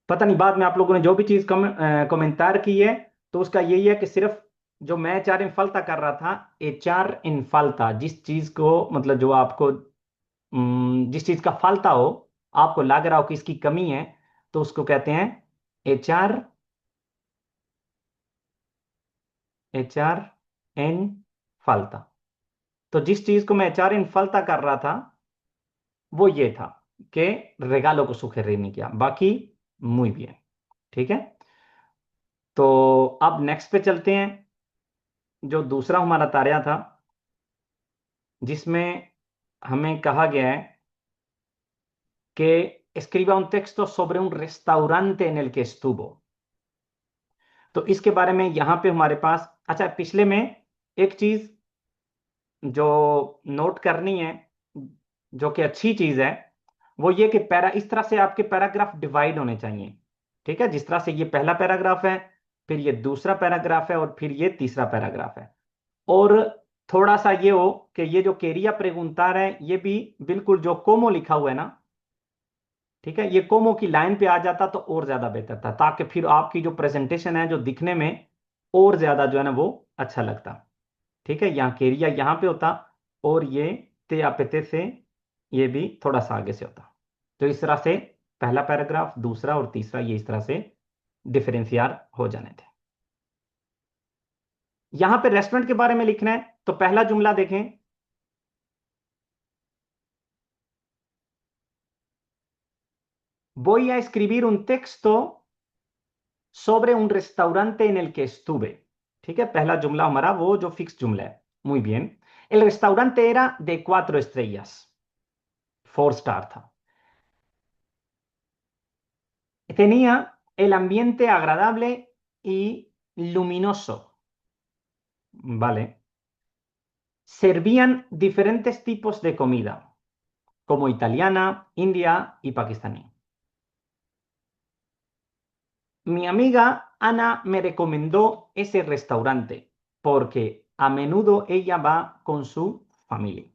पता नहीं, बाद में आप लोगों ने जो भी चीज कमेंटार की है तो उसका यही है कि सिर्फ जो मैं एचआर इन फल्ता कर रहा था, एचआर इन फल्ता जिस चीज को मतलब जो आपको जिस चीज का फाल्ता हो, आपको लग रहा हो कि इसकी कमी है, तो उसको कहते हैं एचआर एचआर इन फाल्ता। तो जिस चीज को मैं एचआर इन फाल्ता कर रहा था वो ये था कि रेगालो को सुखेर नहीं किया, बाकी muy bien, ठीक है। तो अब नेक्स्ट पे चलते हैं, जो दूसरा हमारा तारिया था जिसमें हमें कहा गया है que escriba un texto sobre un restaurante en el que estuvo। तो इसके बारे में यहां पे हमारे पास, अच्छा पिछले में एक चीज जो नोट करनी है जो कि अच्छी चीज है, वो ये कि पैरा इस तरह से आपके पैराग्राफ डिवाइड होने चाहिए, ठीक है। जिस तरह से ये पहला पैराग्राफ है, फिर ये दूसरा पैराग्राफ है और फिर ये तीसरा पैराग्राफ है। और थोड़ा सा ये हो कि ये जो केरिया प्रेगुंतार है ये भी बिल्कुल जो कोमो लिखा हुआ है ना, ठीक है, ये कोमो की लाइन पे आ जाता तो और ज्यादा बेहतर था, ताकि फिर आपकी जो प्रेजेंटेशन है जो दिखने में और ज्यादा जो है ना वो अच्छा लगता, ठीक है। यहाँ केरिया यहाँ पे होता और ये ते आपेते से ये भी थोड़ा सा आगे से होता। तो इस तरह से पहला पैराग्राफ, दूसरा और तीसरा ये इस तरह से डिफरेंशियर हो जाने थे। यहां पे रेस्टोरेंट के बारे में लिखना है, तो पहला जुमला देखें, voy a escribir un texto sobre un restaurante en el que estuve, ठीक है। पहला जुमला हमारा वो जो फिक्स जुमला है, muy bien। el restaurante era de 4 estrellas, 4 star था। tenía el ambiente agradable y luminoso, vale। servían diferentes tipos de comida como italiana, india y pakistaní। Mi amiga Ana me recomendó ese restaurante porque a menudo ella va con su familia.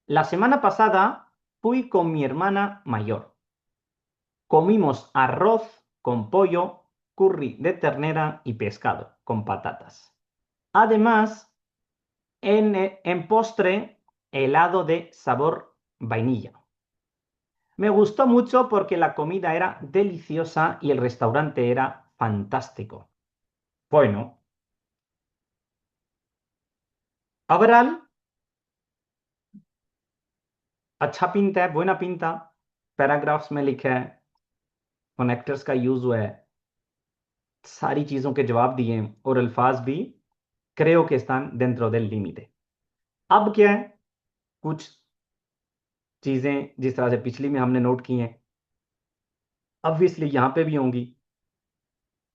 La semana pasada fui con mi hermana mayor. Comimos arroz con pollo curry de ternera y pescado con patatas. Además, en postre, helado de sabor vainilla. Me gustó mucho porque la comida era deliciosa y el restaurante era fantástico. Bueno, overall, अच्छा pinta है, buena pinta. Paragraphs में लिखा है, connectors का use हुआ है, सारी चीजों के जवाब दिए हैं और अल्फाज भी creo que están dentro del límite. अब क्या है, कुछ चीजें जिस तरह से पिछली में हमने नोट की हैं ऑब्वियसली यहां पे भी होंगी,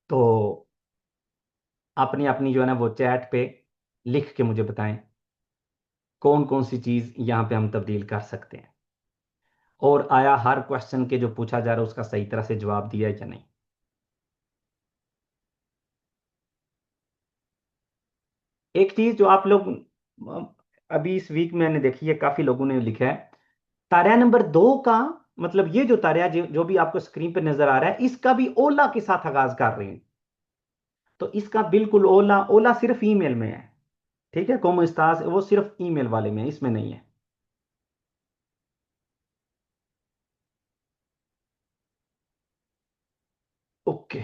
तो अपनी अपनी जो है ना वो चैट पे लिख के मुझे बताएं कौन कौन सी चीज यहां पे हम तब्दील कर सकते हैं, और आया हर क्वेश्चन के जो पूछा जा रहा है उसका सही तरह से जवाब दिया है या नहीं। एक चीज जो आप लोग अभी इस वीक में मैंने देखी है, काफी लोगों ने लिखा है, तारा नंबर 2 का मतलब ये जो तारा जो भी आपको स्क्रीन पर नजर आ रहा है इसका भी ओला के साथ आगाज कर रहे हैं, तो इसका बिल्कुल ओला ओला सिर्फ ईमेल में है, ठीक है, कॉम उस्ताज वो सिर्फ ईमेल वाले में है, इसमें नहीं है। ओके,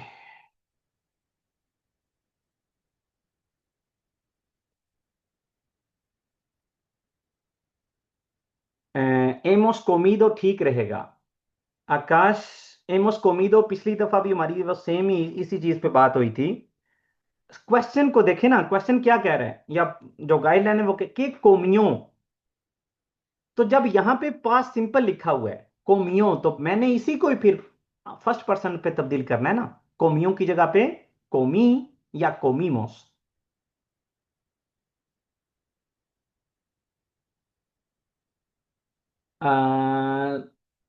hemos comido ठीक रहेगा। आकाश, hemos comido पिछली दफा भी हमारी वो सेम ही इसी चीज पे बात हुई थी। क्वेश्चन को देखे ना, क्वेश्चन क्या कह रहा है या जो गाइडलाइन है वो के कोमियो, तो जब यहां पे पास्ट सिंपल लिखा हुआ है कोमियो, तो मैंने इसी को ही फिर फर्स्ट पर्सन पे तब्दील करना है ना, कोमियो की जगह पे कोमी या कोमीमोस।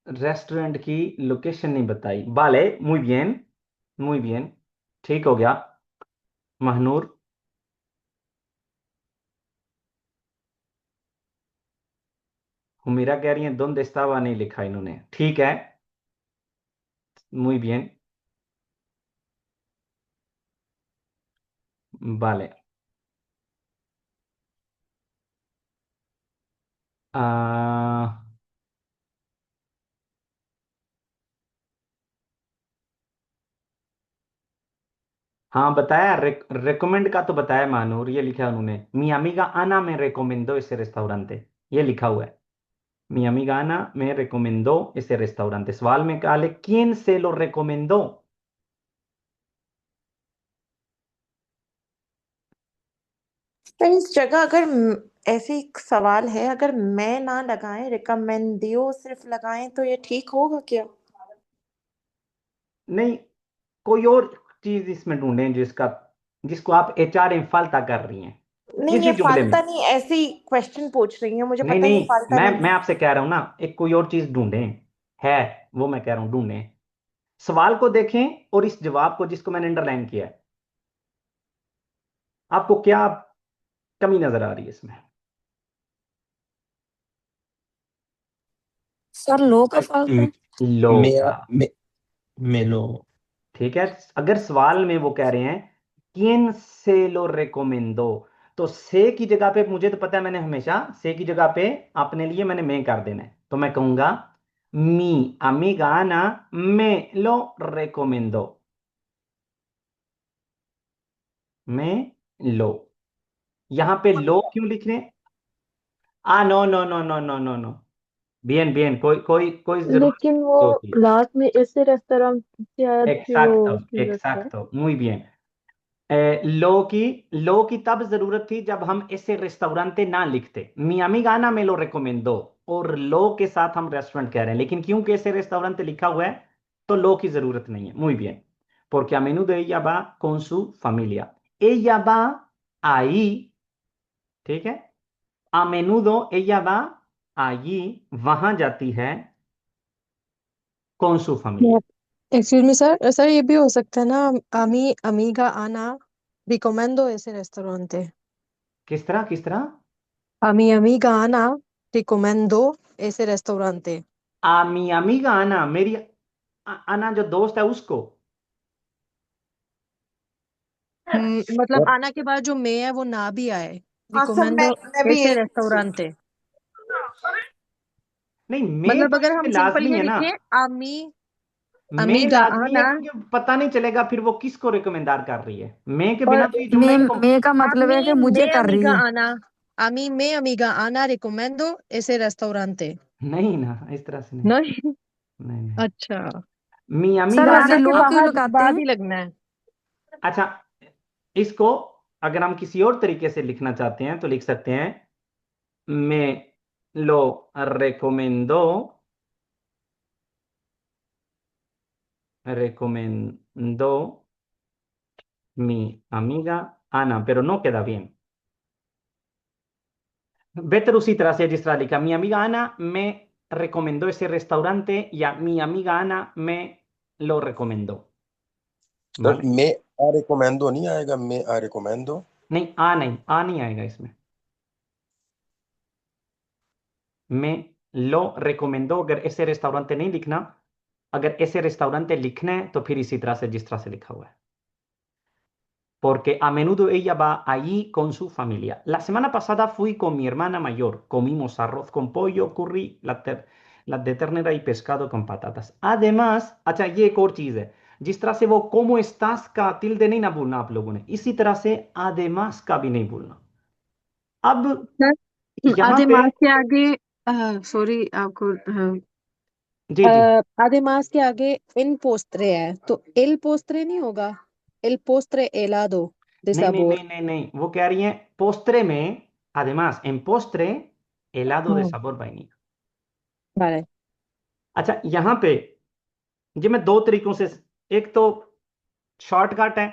रेस्टोरेंट की लोकेशन नहीं बताई, बाले muy bien, ठीक हो गया। महनूर, हुमीरा कह रही है दोन दस्तावा नहीं लिखा इन्होंने, ठीक है, muy bien, vale। आ, हाँ बताया, रेकमेंड का तो बताया मानूर, ये लिखा है उन्होंने, मी अमिगा आना में रेकोमेंडो ese restaurante, ये लिखा हुआ है, mi amiga Ana me recomendó ese restaurante। सवाल में कहा ले quién se lo recomendó,
तो इस जगह अगर ऐसी एक सवाल है, अगर मैं ना लगाएं, रिकमेंडियो सिर्फ लगाएं, तो ये ठीक होगा क्या?
नहीं, कोई और चीज इसमें ढूंढें जिसका जिसको आप एचआर में फाल्ता कर रही हैं
नहीं,
इसी
ये
जुमले में।
फाल्ता नहीं, ऐसी क्वेश्चन पूछ रही है, मुझे
नहीं
पता है ये
नहीं,
फाल्ता
मैं
नहीं
मैं
है।
आपसे कह रहा हूं ना, एक कोई और चीज ढूंढें, है वो मैं कह रहा हूं ढूंढें, सवाल को देखें और इस जवाब को जिसको मैंने अंडरलाइन किया है, आपको क्या कमी नजर आ रही है इसमें?
सर लो का फाल्ता है।
लो
मेरा
का,
मेलो।
ठीक है। अगर सवाल में वो कह रहे हैं किन से लो रेकोमेंडो, तो से की जगह पे मुझे तो पता है, मैंने हमेशा से की जगह पे अपने लिए मैंने मैं कर देना है, तो मैं कहूंगा मी अमिगाना में लो रेकोमेंडो, में लो, यहां पे लो क्यों लिख रहे हैं? No no no no no no no, bien bien, कोई कोई कोई जरूरत
लेकिन वो
नहीं होती।
लास्ट में ऐसे रेस्टोरेंट शायद से वो
एक्सैक्टो
की जाता है।
एक्सैक्टो, muy bien। लो की लो की तब जरूरत थी जब हम ऐसे रेस्टोरेंटे ना लिखते, मियामी गाना में लो रिकमेंडो, और लो के साथ हम रेस्टोरेंट कह रहे हैं, लेकिन क्योंकि ऐसे रेस्टोरेंट लिखा हुआ है तो लो की जरूरत नहीं है। muy bien, porque a menudo ella va con su familia, ella va ahí, ठीक है, a menudo ella va allí, वहां जाती है con su familia।
Excuse me sir, sir ये भी हो सकता है ना, अमी अमीगा आना रिकमेंडो ऐसे रेस्टोरेंट।
किस तरह?
अमी अमीगा आना रिकमेंडो ऐसे restaurant.
a mi amiga Ana, मेरी आना जो दोस्त है उसको,
मतलब
और
आना के बाद जो मे है वो ना भी आए,
हाँ सर,
रिकमेंडो
मैं भी
ऐसे
यही
रेस्टोरेंटे।
नहीं, मैं
मतलब
तो
अगर
इसमें
हम सिंपल
लाजमी
ये
है ना,
लिखें आमी,
मैं
अमीगा
लाजमी है
आना,
क्योंकि पता नहीं चलेगा फिर वो किसको रिकमेंडार कर रही है। मैं के
और
बिना तो ये जुमला
मे
ही
मे का मतलब है
आमी
कि मुझे
मे
कर रही
अमीगा
है।
आना, आमी मे अमीगा आना रिकमेंडो ऐसे रेस्टोरेंटे।
नहीं ना, इस तरह से नहीं।
नहीं।
नहीं नहीं,
अच्छा,
मियामी
सर
का
मतलब
वैसे
आना
आना।
के
लो क्यों
बाद
लगाते
बाद
हैं?
ही लगना है।
अच्छा, इसको अगर हम किसी और तरीके से लिखना चाहते हैं तो लिख सकते हैं, मैं लो रेकोमेंडो, recomendó mi amiga Ana, pero no queda bien. Better उसी तरह से जिस तरह लिखा, mi amiga Ana me recomendó ese restaurante, या mi amiga Ana me lo recomendó,
sir
¿vale?
मैं आ रिकोमेंडो नहीं आएगा, मैं आ रिकोमेंडो।
नहीं, आ नहीं आएगा इसमें। me lo recomendó, अगर ऐसे रेस्टोरेंटे नहीं लिखना, अगर ऐसे रेस्टोरेंटे लिखना है तो फिर इसी तरह से जिस तरह से लिखा हुआ है, porque a menudo ella va allí con su familia. La semana pasada fui con mi hermana mayor. Comimos arroz con pollo, curry, la de ternera y pescado con patatas. Además, अच्छा ये एक और चीज है, जिस तरह से वो cómo estás का tilde नहीं ना भूलना आप लोगों ने, इसी तरह से además का भी नहीं भूलना। अब
सर
यहाँ
आधे
पे,
मास के आगे, सॉरी आपको,
जी जी,
आधे मास के आगे इन पोस्त्रे है तो एल पोस्त्रे नहीं होगा, एल पोस्त्रे एलादो de
नहीं नहीं
sabor।
नहीं नहीं नहीं, वो कह रही है postre में, además en postre helado de
हम्म,
sabor vainilla।
vale।
अच्छा, यहाँ पे जी मैं दो तरीकों से, एक तो शॉर्टकट है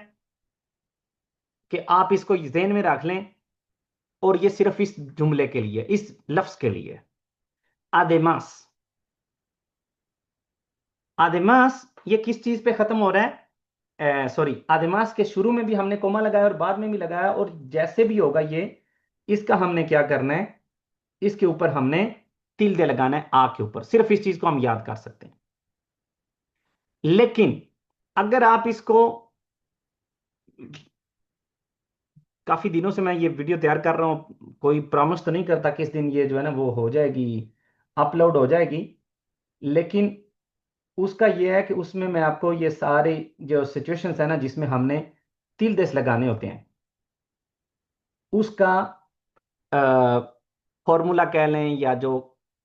कि आप इसको ज़हन में रख लें, और ये सिर्फ इस जुमले के लिए, इस लफ्ज के लिए, आदेमास। आदेमास ये किस चीज पे खत्म हो रहा है, सॉरी, आदेमास के शुरू में भी हमने कोमा लगाया और बाद में भी लगाया, और जैसे भी होगा ये, इसका हमने क्या करना है, इसके ऊपर हमने तिल्दे लगाना है, आ के ऊपर, सिर्फ इस चीज को हम याद कर सकते हैं। लेकिन अगर आप इसको, काफी दिनों से मैं ये वीडियो तैयार कर रहा हूँ, कोई प्रॉमिस तो नहीं करता किस दिन ये जो है ना वो हो जाएगी, अपलोड हो जाएगी, लेकिन उसका ये है कि उसमें मैं आपको ये सारे जो सिचुएशंस है ना जिसमें हमने तिल देश लगाने होते हैं, उसका फॉर्मूला कह लें या जो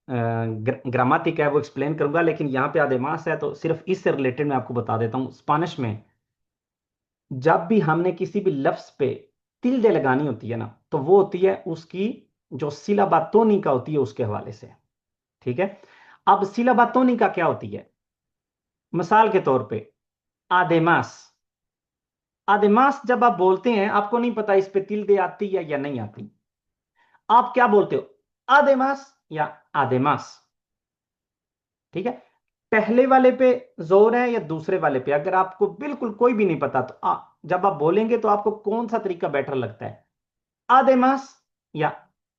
ग्रामेटिक है वो एक्सप्लेन करूंगा, लेकिन यहाँ पे आदेमास है तो सिर्फ इससे रिलेटेड मैं आपको बता देता हूँ। स्पेनिश में जब भी हमने किसी भी लफ्ज पे तिल्दे लगानी होती है ना, तो वो होती है उसकी जो सिलाबा टोनिका होती है उसके हवाले से। ठीक है, अब सिलाबा टोनिका क्या होती है, मिसाल के तौर पे आदेमास, आदेमास जब आप बोलते हैं आपको नहीं पता इस पे तिल्दे आती है या नहीं आती, आप क्या बोलते हो, आदेमास या आदेमास। ठीक है, पहले वाले पे जोर है या दूसरे वाले पे, अगर आपको बिल्कुल कोई भी नहीं पता तो जब आप बोलेंगे तो आपको कौन सा तरीका बेटर लगता है, आदेमास या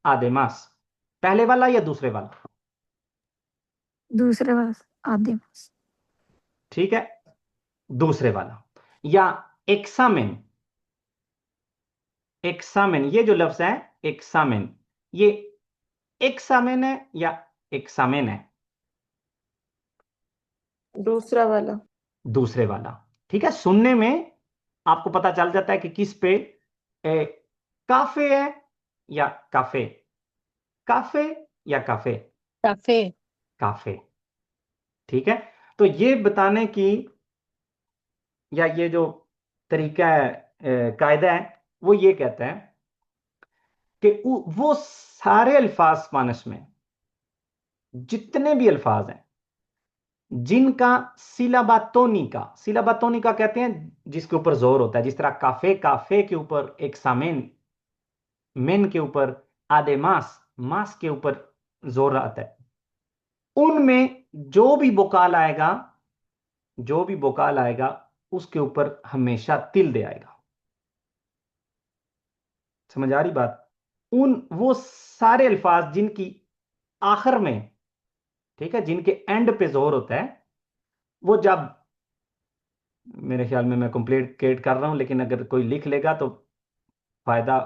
आदेमास, पहले वाला या दूसरे वाला?
दूसरे बस आदि।
ठीक है, दूसरे वाला। या एक्सामिन, एक्सामिन ये जो लफ्ज है, एक्सामिन, ये एक्सामिन है या एक्सामिन है?
दूसरा वाला।
दूसरे वाला। ठीक है, सुनने में आपको पता चल जाता है कि किस पे काफे है या काफे, काफे या काफे,
काफे।
काफे। ठीक है, तो ये बताने की, या ये जो तरीका है, कायदा है, वो ये कहता है कि वो सारे अल्फाज स्पेनिश में, जितने भी अल्फाज हैं जिनका सिलाबातोनिका, सिलाबातोनिका कहते हैं जिसके ऊपर जोर होता है, जिस तरह काफे, काफे के ऊपर एक सामेन, मेन के ऊपर आदेमास, मास के ऊपर जोर आता है, उनमें जो भी बोकाल आएगा, जो भी बोकाल आएगा उसके ऊपर हमेशा तिल दे आएगा। समझ आ रही बात? उन वो सारे अल्फाज जिनकी आखिर में, ठीक है, जिनके एंड पे जोर होता है, वो जब मेरे ख्याल में मैं कॉम्प्लिकेट कर रहा हूं, लेकिन अगर कोई लिख लेगा तो फायदा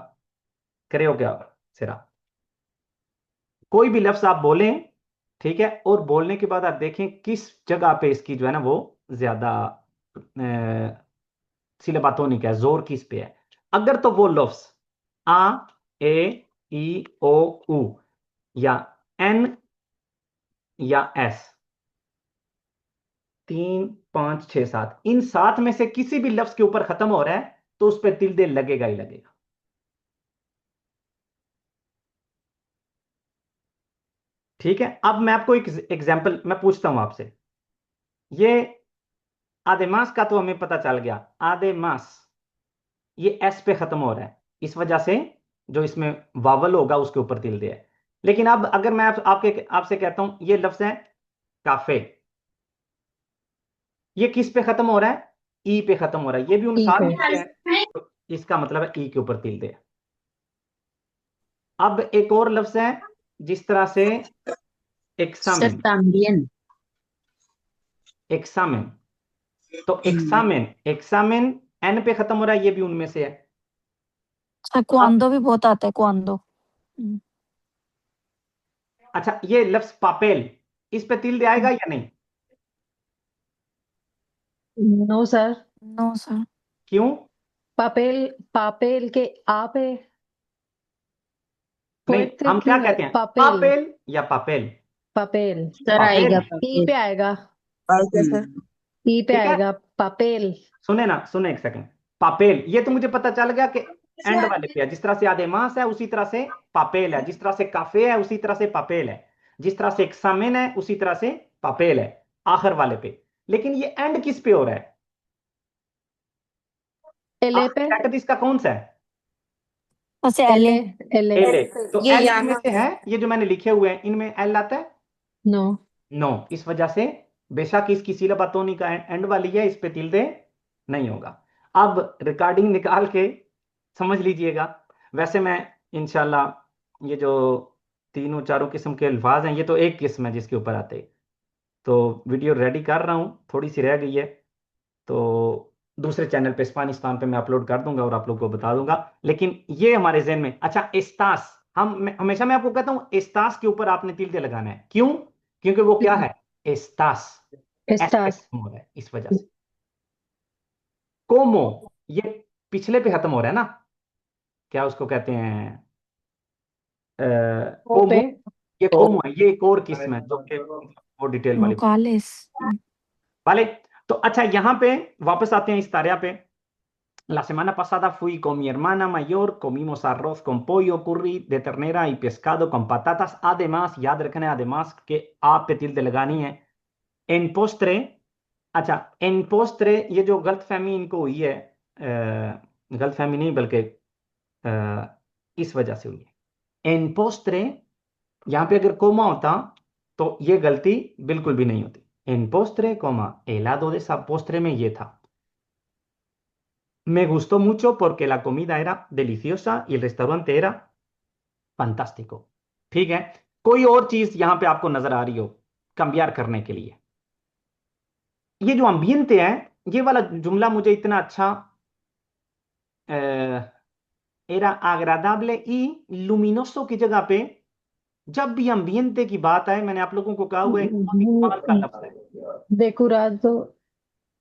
करे हो क्या सिरा। कोई भी लफ्ज आप बोलें, ठीक है, और बोलने के बाद आप देखें किस जगह पे इसकी जो है ना वो ज्यादा सिलेबातोनिक है, जोर किस पे है। अगर तो वो लफ्ज आ, ए, ई, ओ, उ, या एन, या एस, 3, 5, 6, 7, इन 7 में से किसी भी लफ्ज के ऊपर खत्म हो रहा है तो उस पर तिल दे लगेगा ही लगेगा। ठीक है, अब मैं आपको एक एग्जांपल मैं पूछता हूं आपसे। ये आदेमास का तो हमें पता चल गया, आदेमास ये एस पे खत्म हो रहा है, इस वजह से जो इसमें वावल होगा उसके ऊपर तिल दे है। लेकिन अब अगर मैं आपसे कहता हूं ये लफ्ज है काफे, ये किस पे खत्म हो रहा है, ई पे खत्म हो रहा है, ये भी उन
ई
सात
पे।
में से है, तो इसका मतलब है ई के ऊपर तिल दे। अब एक और लफ्ज है जिस तरह से
सर
एक्सामिन,
también।
एक्सामिन, तो एक्सामिन, एक्सामिन एन पे खत्म हो रहा है, ये भी उनमें से है।
अच्छा,
अब
क्वांदो भी बहुत आता है, क्वांदो।
अच्छा, ये लफ्ज पापेल, इस पे तिल दे आएगा या नहीं?
No sir.
No sir.
क्यों?
पापेल, पापेल के आ पे
नहीं,
पुएर्ते
हम क्या
क्यों है?
कहते हैं,
पापेल,
पापेल या पापेल?
पापेल।
सर
पापेल,
आएगा
ई पे
पापेल।
आएगा,
आएगा सर।
ई पे
ठीक है।
आएगा पापेल।
सुने ना, सुने एक सेकंड। पापेल, ये तो मुझे पता चल गया कि एंड वाले पे है, जिस तरह से आदेमास है उसी तरह से पापेल है, जिस तरह से काफे है उसी तरह से पापेल है, जिस तरह से एक्सामिन है उसी तरह से पापेल है, आखिर वाले पे। लेकिन ये एंड किस पे हो रहा है?
एले पे,
आखिरी लेटर इसका कौन सा है?
अच्छा,
एले,
एले।
एले।
एल। तो
ये
एल इनमें
यहाँ
से है, ये जो मैंने लिखे हुए हैं इनमें एल आता है?
नो।
नो, इस वजह से बेशक इसकी सिलबतोनी का एंड वाली है, इस पे तिल्दे नहीं होगा। अब रिकॉर्डिंग निकाल के समझ लीजिएगा। वैसे मैं इंशाल्लाह ये जो तीनों चारों किस्म के अल्फाज हैं, ये तो एक किस्म है जिसके ऊपर आते हैं, तो वीडियो रेडी कर रहा हूँ, थोड़ी सी रह गई है, तो दूसरे चैनल पे स्पानिस्तान पे मैं अपलोड कर दूंगा और आप लोग को बता दूंगा। लेकिन ये हमारे जहन में, अच्छा एस्तास, हमेशा मैं आपको कहता हूं एस्तास के ऊपर आपने तिल दे लगाना है, क्यों? क्योंकि वो क्या है, एस्तास, एस पे
एस्टास।
खत्म हो रहा है इस वजह से। कोमो, ये पिछले पे खत्म हो रहा है ना, क्या उसको कहते हैं,
ओ पे।
कोमो, ये कोमो है, ये एक और किस्म है जो कि वो डिटेल वाली
vocales।
वाले। तो अच्छा, यहाँ पे वापस आते हैं इस तारिया पे। La semana pasada fui con mi hermana mayor, comimos arroz con pollo, curry de ternera y pescado con patatas. Además, याद रखना है además के आप पे tilde लगानी है। En postre, अच्छा, en postre ये जो गलतफहमी इनको हुई है, गलतफहमी नहीं बल्कि इस वजह से हुई है। En postre, यहाँ पे अगर कोमा होता तो ये गलती बिल्कुल भी नहीं होती। En postre, कोमा, helado de esa postre में ये था। Me gustó mucho porque la comida era deliciosa y el restaurante era fantástico। ठीक है, कोई और चीज यहां पे आपको नजर आ रही हो कंपेयर करने के लिए? ये जो ambiente है, ये वाला जुमला मुझे इतना अच्छा, era agradable y luminoso की जगह पे जब भी ambiente की बात आए, मैंने आप लोगों को कहा हुआ है बहुत ही कमाल का लफ्ज है।
डेकुराजो।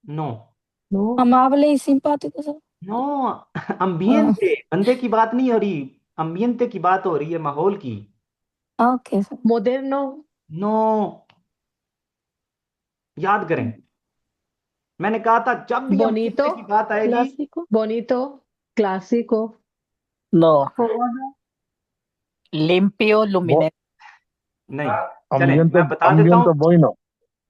नो,
नो।
amable y simpático, sir.
नो,
हाँ,
ambiente, बंदे की बात नहीं हो रही, ambiente की बात हो रही है, माहौल की।
Okay sir.
मोदेर्नो।
नो, याद करें, मैंने कहा था जब भी
बोनीतो।
ambiente की बात आएगी।
क्लासिको। बोनीतो। क्लासिको।
No,
कोमोडो।
limpio,
Bo-
luminero।
नहीं, चलें
ambiente,
मैं बता देता
ambiente
हूँ।
bueno,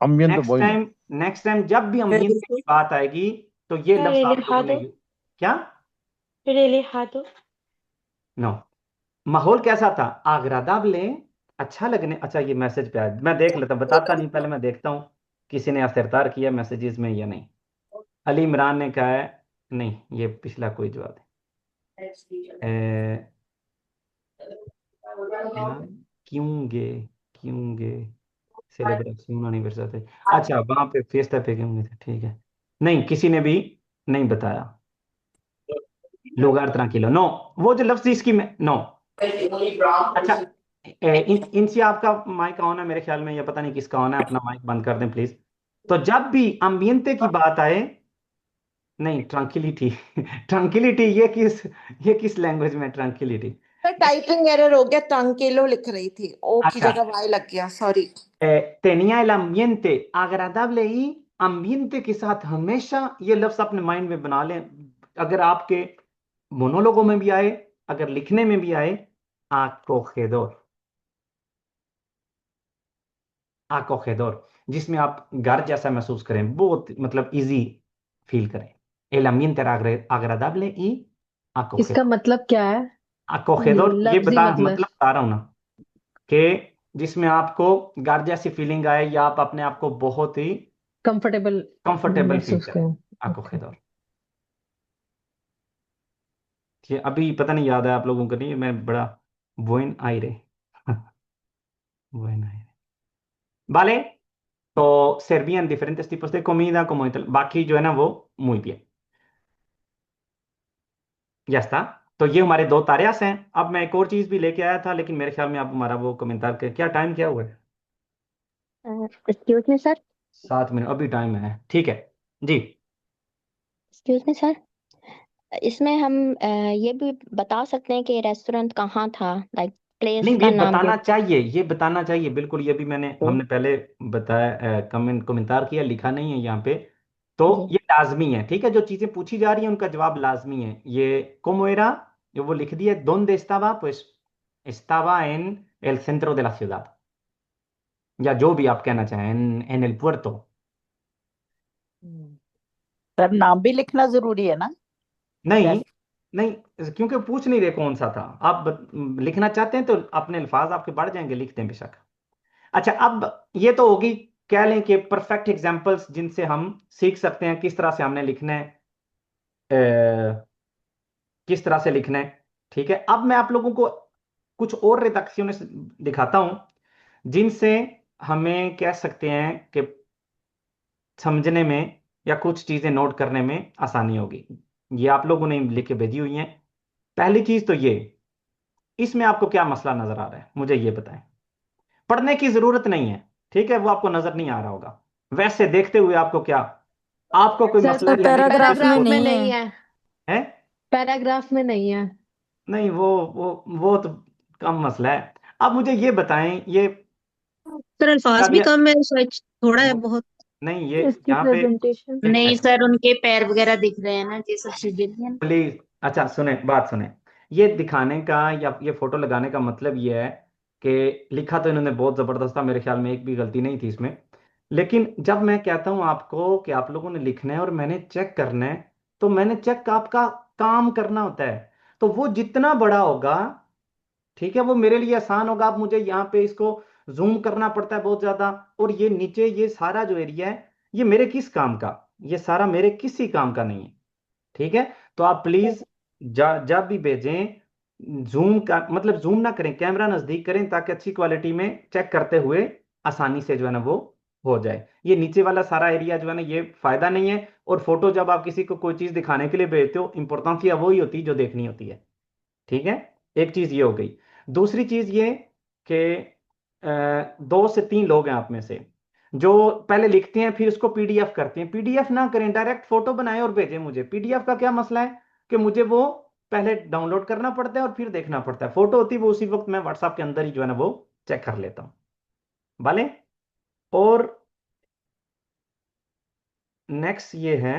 ambiente
next
bueno.
Time, next time जब भी ambiente की बात आएगी तो ये लफ्ज आप लोगों ने क्या,
relajado,
नो, माहौल कैसा था, agradable, अच्छा लगने, अच्छा ये मैसेज पे आया, मैं देख लेता हूँ, बताता नहीं, पहले मैं देखता हूँ किसी ने असरदार किया मैसेजेस में या नहीं। अली इमरान ने कहा है, नहीं ये पिछला कोई जवाब है। क्योंगे, क्योंगे सेलिब्रेशन एनिवर्सरी, अच्छा वहां पे फेस्टा पे क्यों थे, ठीक है। नहीं, किसी ने भी नहीं बताया। lugar tranquilo, नो। वो जो लफ्ज इसकी नो। अच्छा, इनसे आपका माइक ऑन है मेरे ख्याल में, या पता नहीं किसका ऑन है, अपना माइक बंद कर दें प्लीज। तो जब भी अम्बियंते की बात आए, नहीं ट्रंकिलिटी ट्रंकिलिटी, ये किस लैंग्वेज में ट्रंकिलिटी?
सर टाइपिंग एरर हो गया, ट्रांकेलो लिख रही थी, ओ की
अच्छा,
जगह वाई लग गया, sorry.
tenía el ambiente agradable y ambiente के साथ हमेशा ये लफ्ज अपने माइंड में बना लें। अगर आपके मोनोलोगों में भी आए, अगर लिखने में भी आए, acogedor, acogedor, जिसमें आप घर जैसा महसूस करें, बहुत मतलब इजी फील करें। el ambiente era agradable y
इसका
acogedor।
मतलब क्या है?
acogedor ये
लफ्जी
बता
मतलब।
मतलब बता रहा हूं ना, कि जिसमें आपको घर जैसी फीलिंग आए, या आप अपने आप को बहुत ही
कंफर्टेबल
कंफर्टेबल फील
महसूस
करें।
करें। ओके।
acogedor। ये अभी पता नहीं याद है आप लोगों को, नहीं मैं बड़ा बुएन आयरे बुएन आयरे, vale, तो servían diferentes tipos de comida como बाकी जो है ना वो muy bien। ya está। तो ये हमारे दो तारियास हैं। अब मैं एक और चीज भी लेके आया था, लेकिन मेरे ख्याल में आप हमारा वो कमेंटार के क्या टाइम क्या हुआ है?
Excuse me sir.
7 मिनट अभी टाइम है, ठीक है जी।
एक्सक्यूज मी सर, इसमें हम ये भी बता सकते हैं कि रेस्टोरेंट कहाँ था, लाइक प्लेस
नहीं,
का
ये
नाम
बताना
क्या?
चाहिए, ये बताना चाहिए बिल्कुल। ये भी हमने पहले बताया, कमेंटार किया, लिखा नहीं है यहाँ पे। तो
जी।
ये लाजमी है, ठीक है। जो चीजें पूछी जा रही हैं उनका जवाब लाजमी है। ये como era, ये वो लिख दिया, dónde estaba, pues estaba en el centro de la ciudad, या जो भी आप कहना चाहें, en el puerto।
सर नाम भी लिखना जरूरी है ना?
नहीं,
जैसे
नहीं, क्योंकि पूछ नहीं रहे कौन सा था। आप लिखना चाहते हैं तो अपने अल्फाज आपके बढ़ जाएंगे, लिखते हैं बेशक। अच्छा, अब ये तो होगी, कह लें कि परफेक्ट एग्जांपल्स जिनसे हम सीख सकते हैं किस तरह से हमने लिखना है, किस तरह से लिखना है। ठीक है, अब मैं आप लोगों को कुछ और रिडक्शंस दिखाता हूं, जिनसे हमें कह सकते हैं कि समझने में या कुछ चीजें नोट करने में आसानी होगी। ये आप लोगों ने लिख के भेजी हुई हैं। पहली चीज तो ये, इसमें आपको क्या मसला नजर आ रहा है मुझे ये बताएं। पढ़ने की जरूरत नहीं है, ठीक है, वो आपको नजर नहीं आ रहा होगा। वैसे देखते हुए आपको क्या, आपको कोई
सर
मसला
सर
है या नहीं
पैराग्राफ
इसमें
में
पैराग्राफ
सोच
में
नहीं है।
नहीं है।
है?
पैराग्राफ में नहीं है।
नहीं, वो तो कम मसला है। अब मुझे ये बताएं, ये
सर अल्फाज भी
कादिया,
कम है शायद, थोड़ा है
वो
बहुत।
नहीं, ये
इसकी
यहाँ पे
प्रेजेंटेशन।
एक
नहीं
सेकंड
सर, उनके पैर वगैरह दिख रहे हैं ना, ये सब चीजें भी हैं।
प्लीज। अच्छा सुने, बात सुने। ये दिखाने का या ये फोटो लगाने का मतलब ये है कि लिखा तो इन्होंने बहुत जबरदस्त था, मेरे ख्याल में एक भी गलती नहीं थी इसमें। लेकिन जब मैं कहता हूं आपको कि आप लोगों ने लिखना है और मैंने चेक करना है, तो मैंने चेक आपका काम करना होता है। तो वो जितना बड़ा होगा, ठीक है, वो मेरे लिए आसान होगा। अब मुझे यहाँ पे इसको जूम करना पड़ता है बहुत ज्यादा, और ये नीचे ये सारा जो एरिया है, ये मेरे किस काम का, ये सारा मेरे किसी काम का नहीं है। ठीक है, तो आप प्लीज जब भी भेजें, जूम का मतलब जूम ना करें, कैमरा नजदीक करें, ताकि अच्छी क्वालिटी में चेक करते हुए आसानी से जो है ना वो हो जाए। ये नीचे वाला सारा एरिया जो है ना, ये फायदा नहीं है। और फोटो जब आप किसी को कोई चीज दिखाने के लिए भेजते हो, इंपॉर्टेंस वही होती है जो देखनी होती है। ठीक है, एक चीज ये हो गई। दूसरी चीज ये कि 2 से 3 लोग हैं आप में से जो पहले लिखते हैं फिर उसको पीडीएफ करते हैं। पीडीएफ ना करें, डायरेक्ट फोटो बनाएं और भेजें मुझे। पीडीएफ का क्या मसला है कि मुझे वो पहले डाउनलोड करना पड़ता है और फिर देखना पड़ता है। फोटो होती है वो उसी वक्त मैं व्हाट्सएप के अंदर ही जो है ना वो चेक कर लेता हूँ। भले। और नेक्स्ट ये है,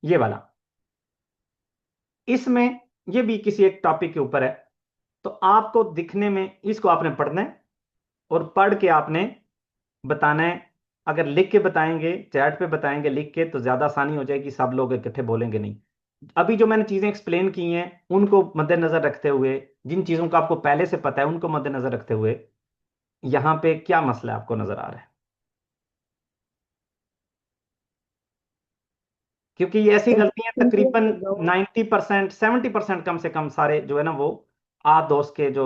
ये वाला, इसमें ये भी किसी एक टॉपिक के ऊपर है। तो आपको दिखने में इसको आपने पढ़ना है, और पढ़ के आपने बताना है। अगर लिख के बताएंगे, चैट पे बताएंगे लिख के, तो ज्यादा आसानी हो जाएगी, सब लोग इकट्ठे बोलेंगे नहीं। अभी जो मैंने चीजें एक्सप्लेन की हैं उनको मद्देनजर रखते हुए, जिन चीजों का आपको पहले से पता है उनको मद्देनजर रखते हुए, यहाँ पे क्या मसला आपको नजर आ रहा है? क्योंकि ये ऐसी गलतियां तकरीबन 90%, 70% कम से कम सारे जो है ना वो आ दोस्त के जो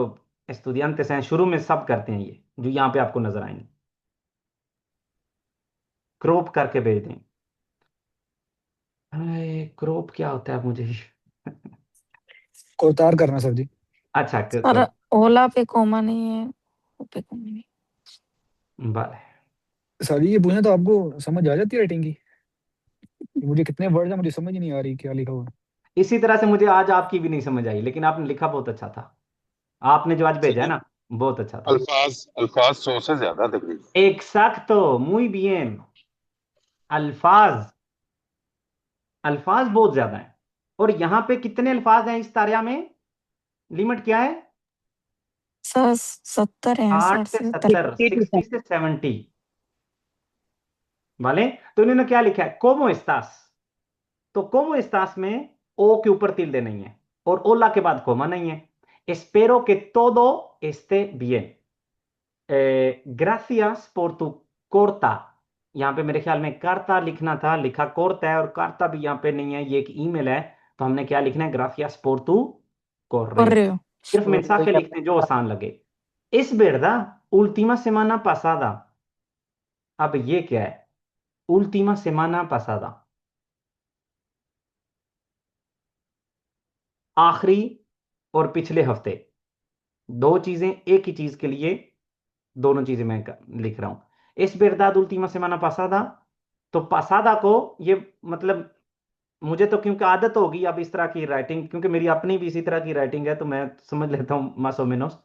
एस्टूडियांtes हैं शुरू में सब करते हैं, ये जो यहाँ पे आपको नजर आएंगे। क्रॉप करके भेज दें। अरे क्रॉप क्या होता है मुझे
कोतार करना सर जी।
अच्छा
सर ओला पे कोमा नहीं है, ओ पे कोमा नहीं।
बाय।
सर जी ये पूछना तो आपको समझ आ जाती है राइटिंग की? मुझे कितने वर्ड है मुझे समझ ही नहीं आ रही क्या लिखा हुआ।
इसी तरह से मुझे आज आपकी भी नहीं समझ आई, लेकिन आपने लिखा बहुत अच्छा था। आपने जो आज
सर
भेजा है
जी
ना, बहुत अच्छा था।
अल्फाज अल्फाज 100 से ज्यादा तकरीबन।
एक्साक्to, muy bien। अल्फाज, अल्फाज बहुत ज्यादा है। और यहां पे कितने अल्फाज हैं इस तारिया में? लिमिट क्या है?
सर 70 है,
60
60
से
से 70।
70, 60 से 70 वाले। तो इन्होंने क्या लिखा है? कोमो एस्तास। तो कोमो एस्तास में ओ के ऊपर tilde नहीं है और ओला के बाद कोमा नहीं है। Espero que todo esté bien। Gracias por tu corta। यहाँ पे मेरे ख्याल में कार्ता लिखना था, लिखा कोर्टा है, और कार्ता भी यहाँ पे नहीं है, ये एक ईमेल है। तो हमने क्या लिखना है? ग्राफियास por tu correo।
correo।
सिर्फ mensaje लिखते हैं जो आसान लगे। Es verdad, última semana pasada। अब ये क्या है? última semana pasada, आखिरी और पिछले हफ्ते, दो चीजें एक ही चीज के लिए, दोनों चीजें मैं लिख रहा हूं। Es verdad, última semana pasada। तो पासादा को ये मतलब, मुझे तो क्योंकि आदत होगी अब इस तरह की राइटिंग, क्योंकि मेरी अपनी भी इसी तरह की राइटिंग है, तो मैं समझ लेता हूँ मास ओ मेनोस।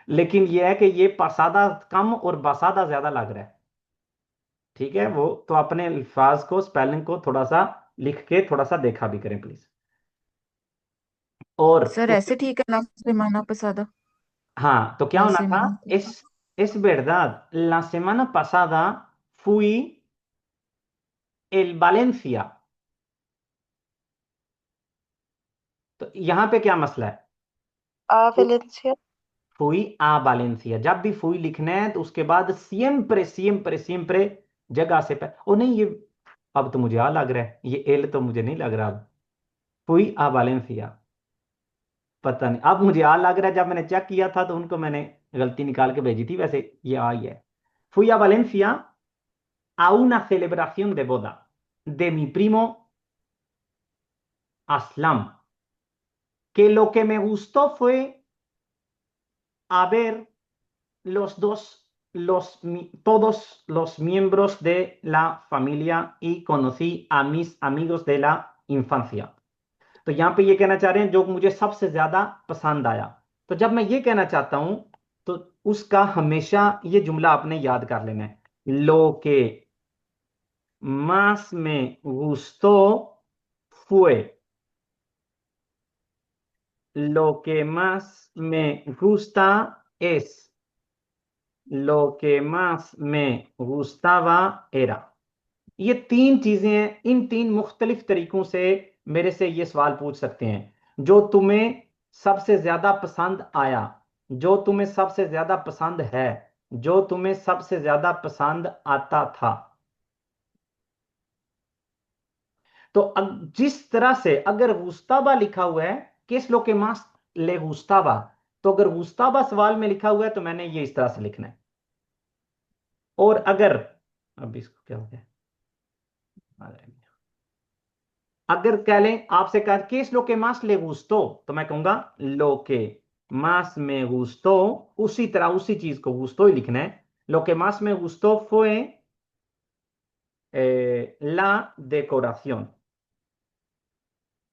लेकिन ये है कि ये पासादा कम और बासादा ज्यादा लग रहा है। ठीक है, वो तो अपने अल्फाज को, स्पेलिंग को थोड़ा सा लिख के थोड़ा सा देखा भी करें प्लीज। और
सर ऐसे ठीक है ना, semana pasada?
हाँ, तो क्या
La
होना था?
semana
es verdad, la semana pasada fui el Valencia। तो यहां पे क्या मसला है?
Valencia।
फुई आ वालेंसिया। जब भी फुई लिखना है तो उसके बाद सियम्प्रे सियम्प्रे सियम्प्रे जगह से ओ नहीं, ये अब तो मुझे आ लग रहा है, ये एल तो मुझे नहीं लग रहा अब। फुई आ वालेंसिया, पता नहीं, अब मुझे आ लग रहा है। जब मैंने चेक किया था तो उनको मैंने गलती निकाल के भेजी थी, वैसे ये आ ही है। फुई आ Valencia a una celebración de boda de mi primo Aslam, que lo que me gustó fue a ver los dos, todos los miembros de la familia y conocí a mis amigos de la infancia। तो यहां पे ये कहना चाह रहे हैं जो मुझे सबसे ज्यादा पसंद आया। तो जब मैं ये कहना चाहता हूं तो उसका हमेशा ये जुमला आपने याद कर लेना है। लो के más me gustó fue, lo que más me gusta es, lo que más me gustaba era। ये तीन चीजें हैं, इन तीन मुख्तलिफ तरीकों से मेरे से ये सवाल पूछ सकते हैं। जो तुम्हें सबसे ज्यादा पसंद आया, जो तुम्हें सबसे ज्यादा पसंद है, जो तुम्हें सबसे ज्यादा पसंद आता था। तो जिस तरह से अगर गुस्ताबा लिखा हुआ है, किस लो के मास ले गुस्ताबा, तो अगर गुस्ताबा सवाल में लिखा हुआ है तो मैंने ये इस तरह से लिखना है। और अगर, अब इसको क्या हो गया, अगर कह लें आपसे कहा केस लो के मास ले गुस्तो, तो मैं कहूंगा लो के मास में गुस्तो। उसी तरह उसी चीज को गुस्तो ही लिखना है। लो के मास में गुस्तो fue la decoración।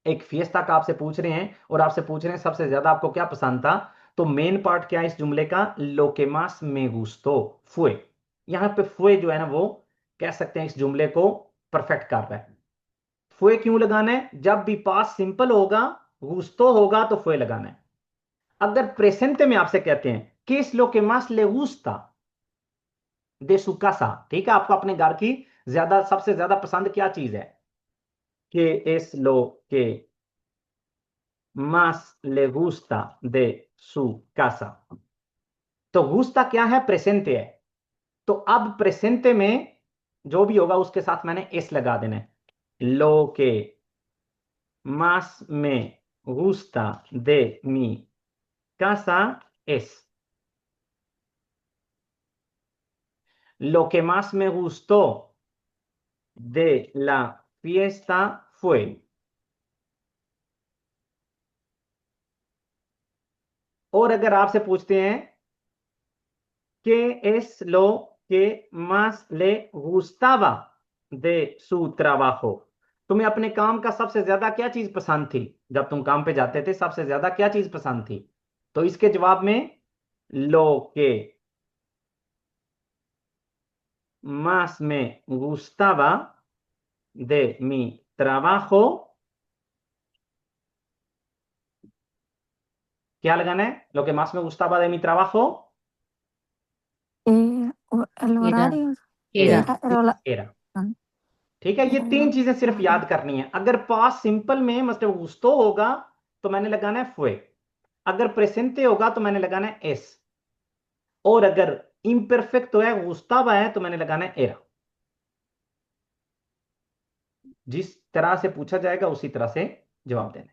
एक फिएस्टा का आपसे पूछ रहे हैं और आपसे पूछ रहे हैं सबसे ज्यादा आपको क्या पसंद था, तो मेन पार्ट क्या है इस जुमले का? लो के मास में गुस्तो fue। यहां पे fue जो है ना, वो कह सकते हैं इस जुमले को परफेक्ट कर रहा है। फुए क्यों लगाना है? जब भी पास सिंपल होगा, गुस्तो होगा, तो फुए लगाना है। अगर प्रेजेंटे में आपसे कहते हैं किस लो के मास ले गुस्ता दे सु casa, ठीक है, आपको अपने घर की ज्यादा सबसे ज्यादा पसंद क्या चीज है? que es lo que más le gusta de su casa। तो गुस्ता क्या है? प्रेजेंटे है। तो अब प्रेजेंटे में जो भी होगा उसके साथ मैंने एस लगा देना है। लो के más me gusta de mi casa es, lo que más me gustó de la fiesta fue. और अगर आपसे पूछते हैं ¿qué es lo que más le gustaba de su trabajo? तुम्हें अपने काम का सबसे ज्यादा क्या चीज पसंद थी? जब तुम काम पे जाते थे सबसे ज्यादा क्या चीज पसंद थी? तो इसके जवाब में lo que más me gustaba de mi trabajo, क्या लगाना है? lo que más me gustaba de mi trabajo
El
Era,
horario.
era.
era.
हाँ,
ठीक है, ये
era
तीन
el
चीजें सिर्फ याद करनी है। अगर पास्ट सिंपल में मस्ट गुस्तो होगा तो मैंने लगाना है फुए, अगर प्रेजेंटे होगा तो मैंने लगाना है एस, और अगर इम्परफेक्ट तो है गुस्तावा है तो मैंने लगाना है एरा। जिस तरह से पूछा जाएगा उसी तरह से जवाब देना है।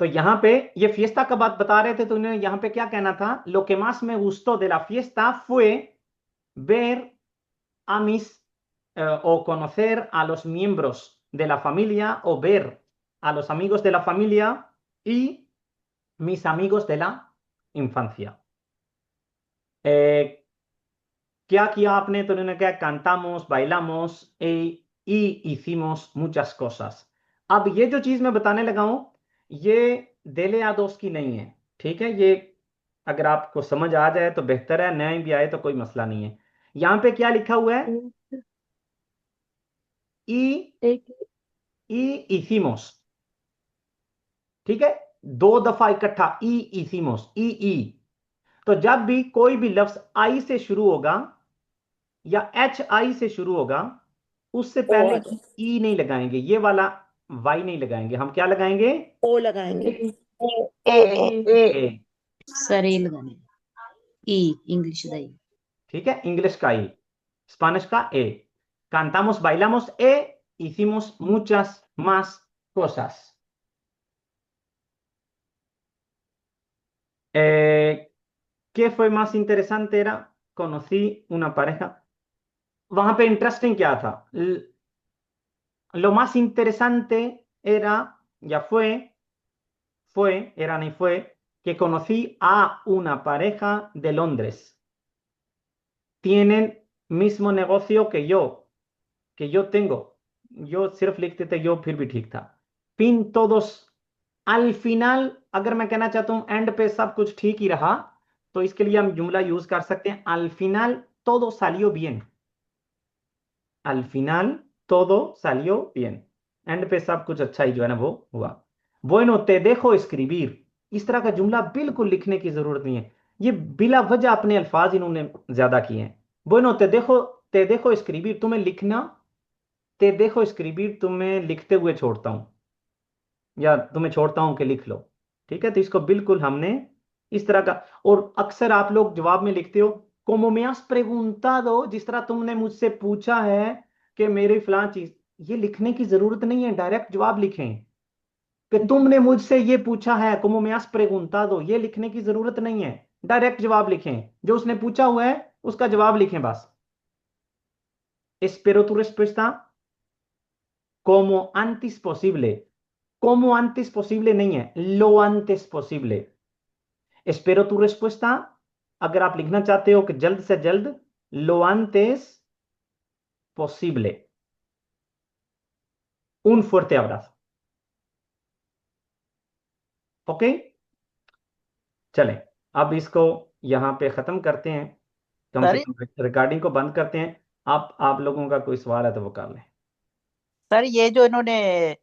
तो यहां पे ये फिएस्ता का बात बता रहे थे तो उन्होंने यहां पे क्या कहना था? लो के más me gustó de la fiesta fue ver a mis o conocer a los miembros de la familia o ver a los amigos de la familia y mis amigos de la infancia. क्या किया आपने? तो उन्होंने कहा cantamos, bailamos y hicimos muchas cosas. अब ये जो चीज मैं बताने लगा हूं ये देले आदोस की नहीं है, ठीक है? ये अगर आपको समझ आ जाए तो बेहतर है, नहीं भी आए तो कोई मसला नहीं है। यहां पे क्या लिखा हुआ है? y hicimos, ठीक है? दो दफा इकट्ठा y hicimos, ई। तो जब भी कोई भी लफ्ज आई से शुरू होगा या एच आई से शुरू होगा उससे पहले
और
ई नहीं लगाएंगे, ये वाला वाई नहीं लगाएंगे, हम क्या लगाएंगे?
ओ लगाएंगे।
ए।
सरे लगाने ई इंग्लिश दा ई
ठीक है, इंग्लिश का ई, स्पेनिश का ए। cantamos, bailamos hicimos muchas más cosas. ¿Qué fue más interesante? Era, conocí una pareja. वहां पे इंटरेस्टिंग क्या था? Lo más interesante era, ya era ni fue, que conocí a una pareja de Londres. Tienen mismo negocio que yo tengo. yo सिर्फ लिखते थे yo फिर भी ठीक था। फिर todos al final, अगर मैं कहना चाहता हूं एंड पे सब कुछ ठीक ही रहा तो इसके लिए हम जुमला यूज कर सकते हैं al final todo salió bien। al final todo salió bien, and पे सब कुछ अच्छा ही जो है ना वो हुआ। bueno te dejo escribir, इस तरह का जुमला बिल्कुल लिखने की जरूरत नहीं है, ये बिला वजह अपने अल्फाज इन्होंने ज्यादा किए हैं। bueno te dejo escribir, तुम्हें लिखना, ते देखो escribir तुम्हें लिखते हुए छोड़ता हूं या तुम्हें छोड़ता हूं कि लिख लो। ठीक है, तो इसको बिल्कुल हमने इस तरह का, और अक्सर आप लोग जवाब में लिखते हो como me has preguntado, जिस तरह तुमने मुझसे पूछा है कि मेरी फलां चीज, ये लिखने की जरूरत नहीं है, डायरेक्ट जवाब लिखें कि तुमने मुझसे ये पूछा है como me has preguntado, ये लिखने की जरूरत नहीं है, डायरेक्ट जवाब लिखें, जो उसने पूछा हुआ है उसका जवाब लिखें बस। espero tu respuesta como antes posible, como antes posible नहीं है, lo antes posible। espero tu respuesta, अगर आप लिखना चाहते हो कि जल्द से जल्द, lo antes posible। un fuerte abrazo। Okay, चलें अब इसको यहां पे खत्म करते हैं, कम से
सर
कम रिकॉर्डिंग को बंद करते हैं। आप लोगों का कोई सवाल है तो वो कर लें।
सर ये जो इन्होंने ये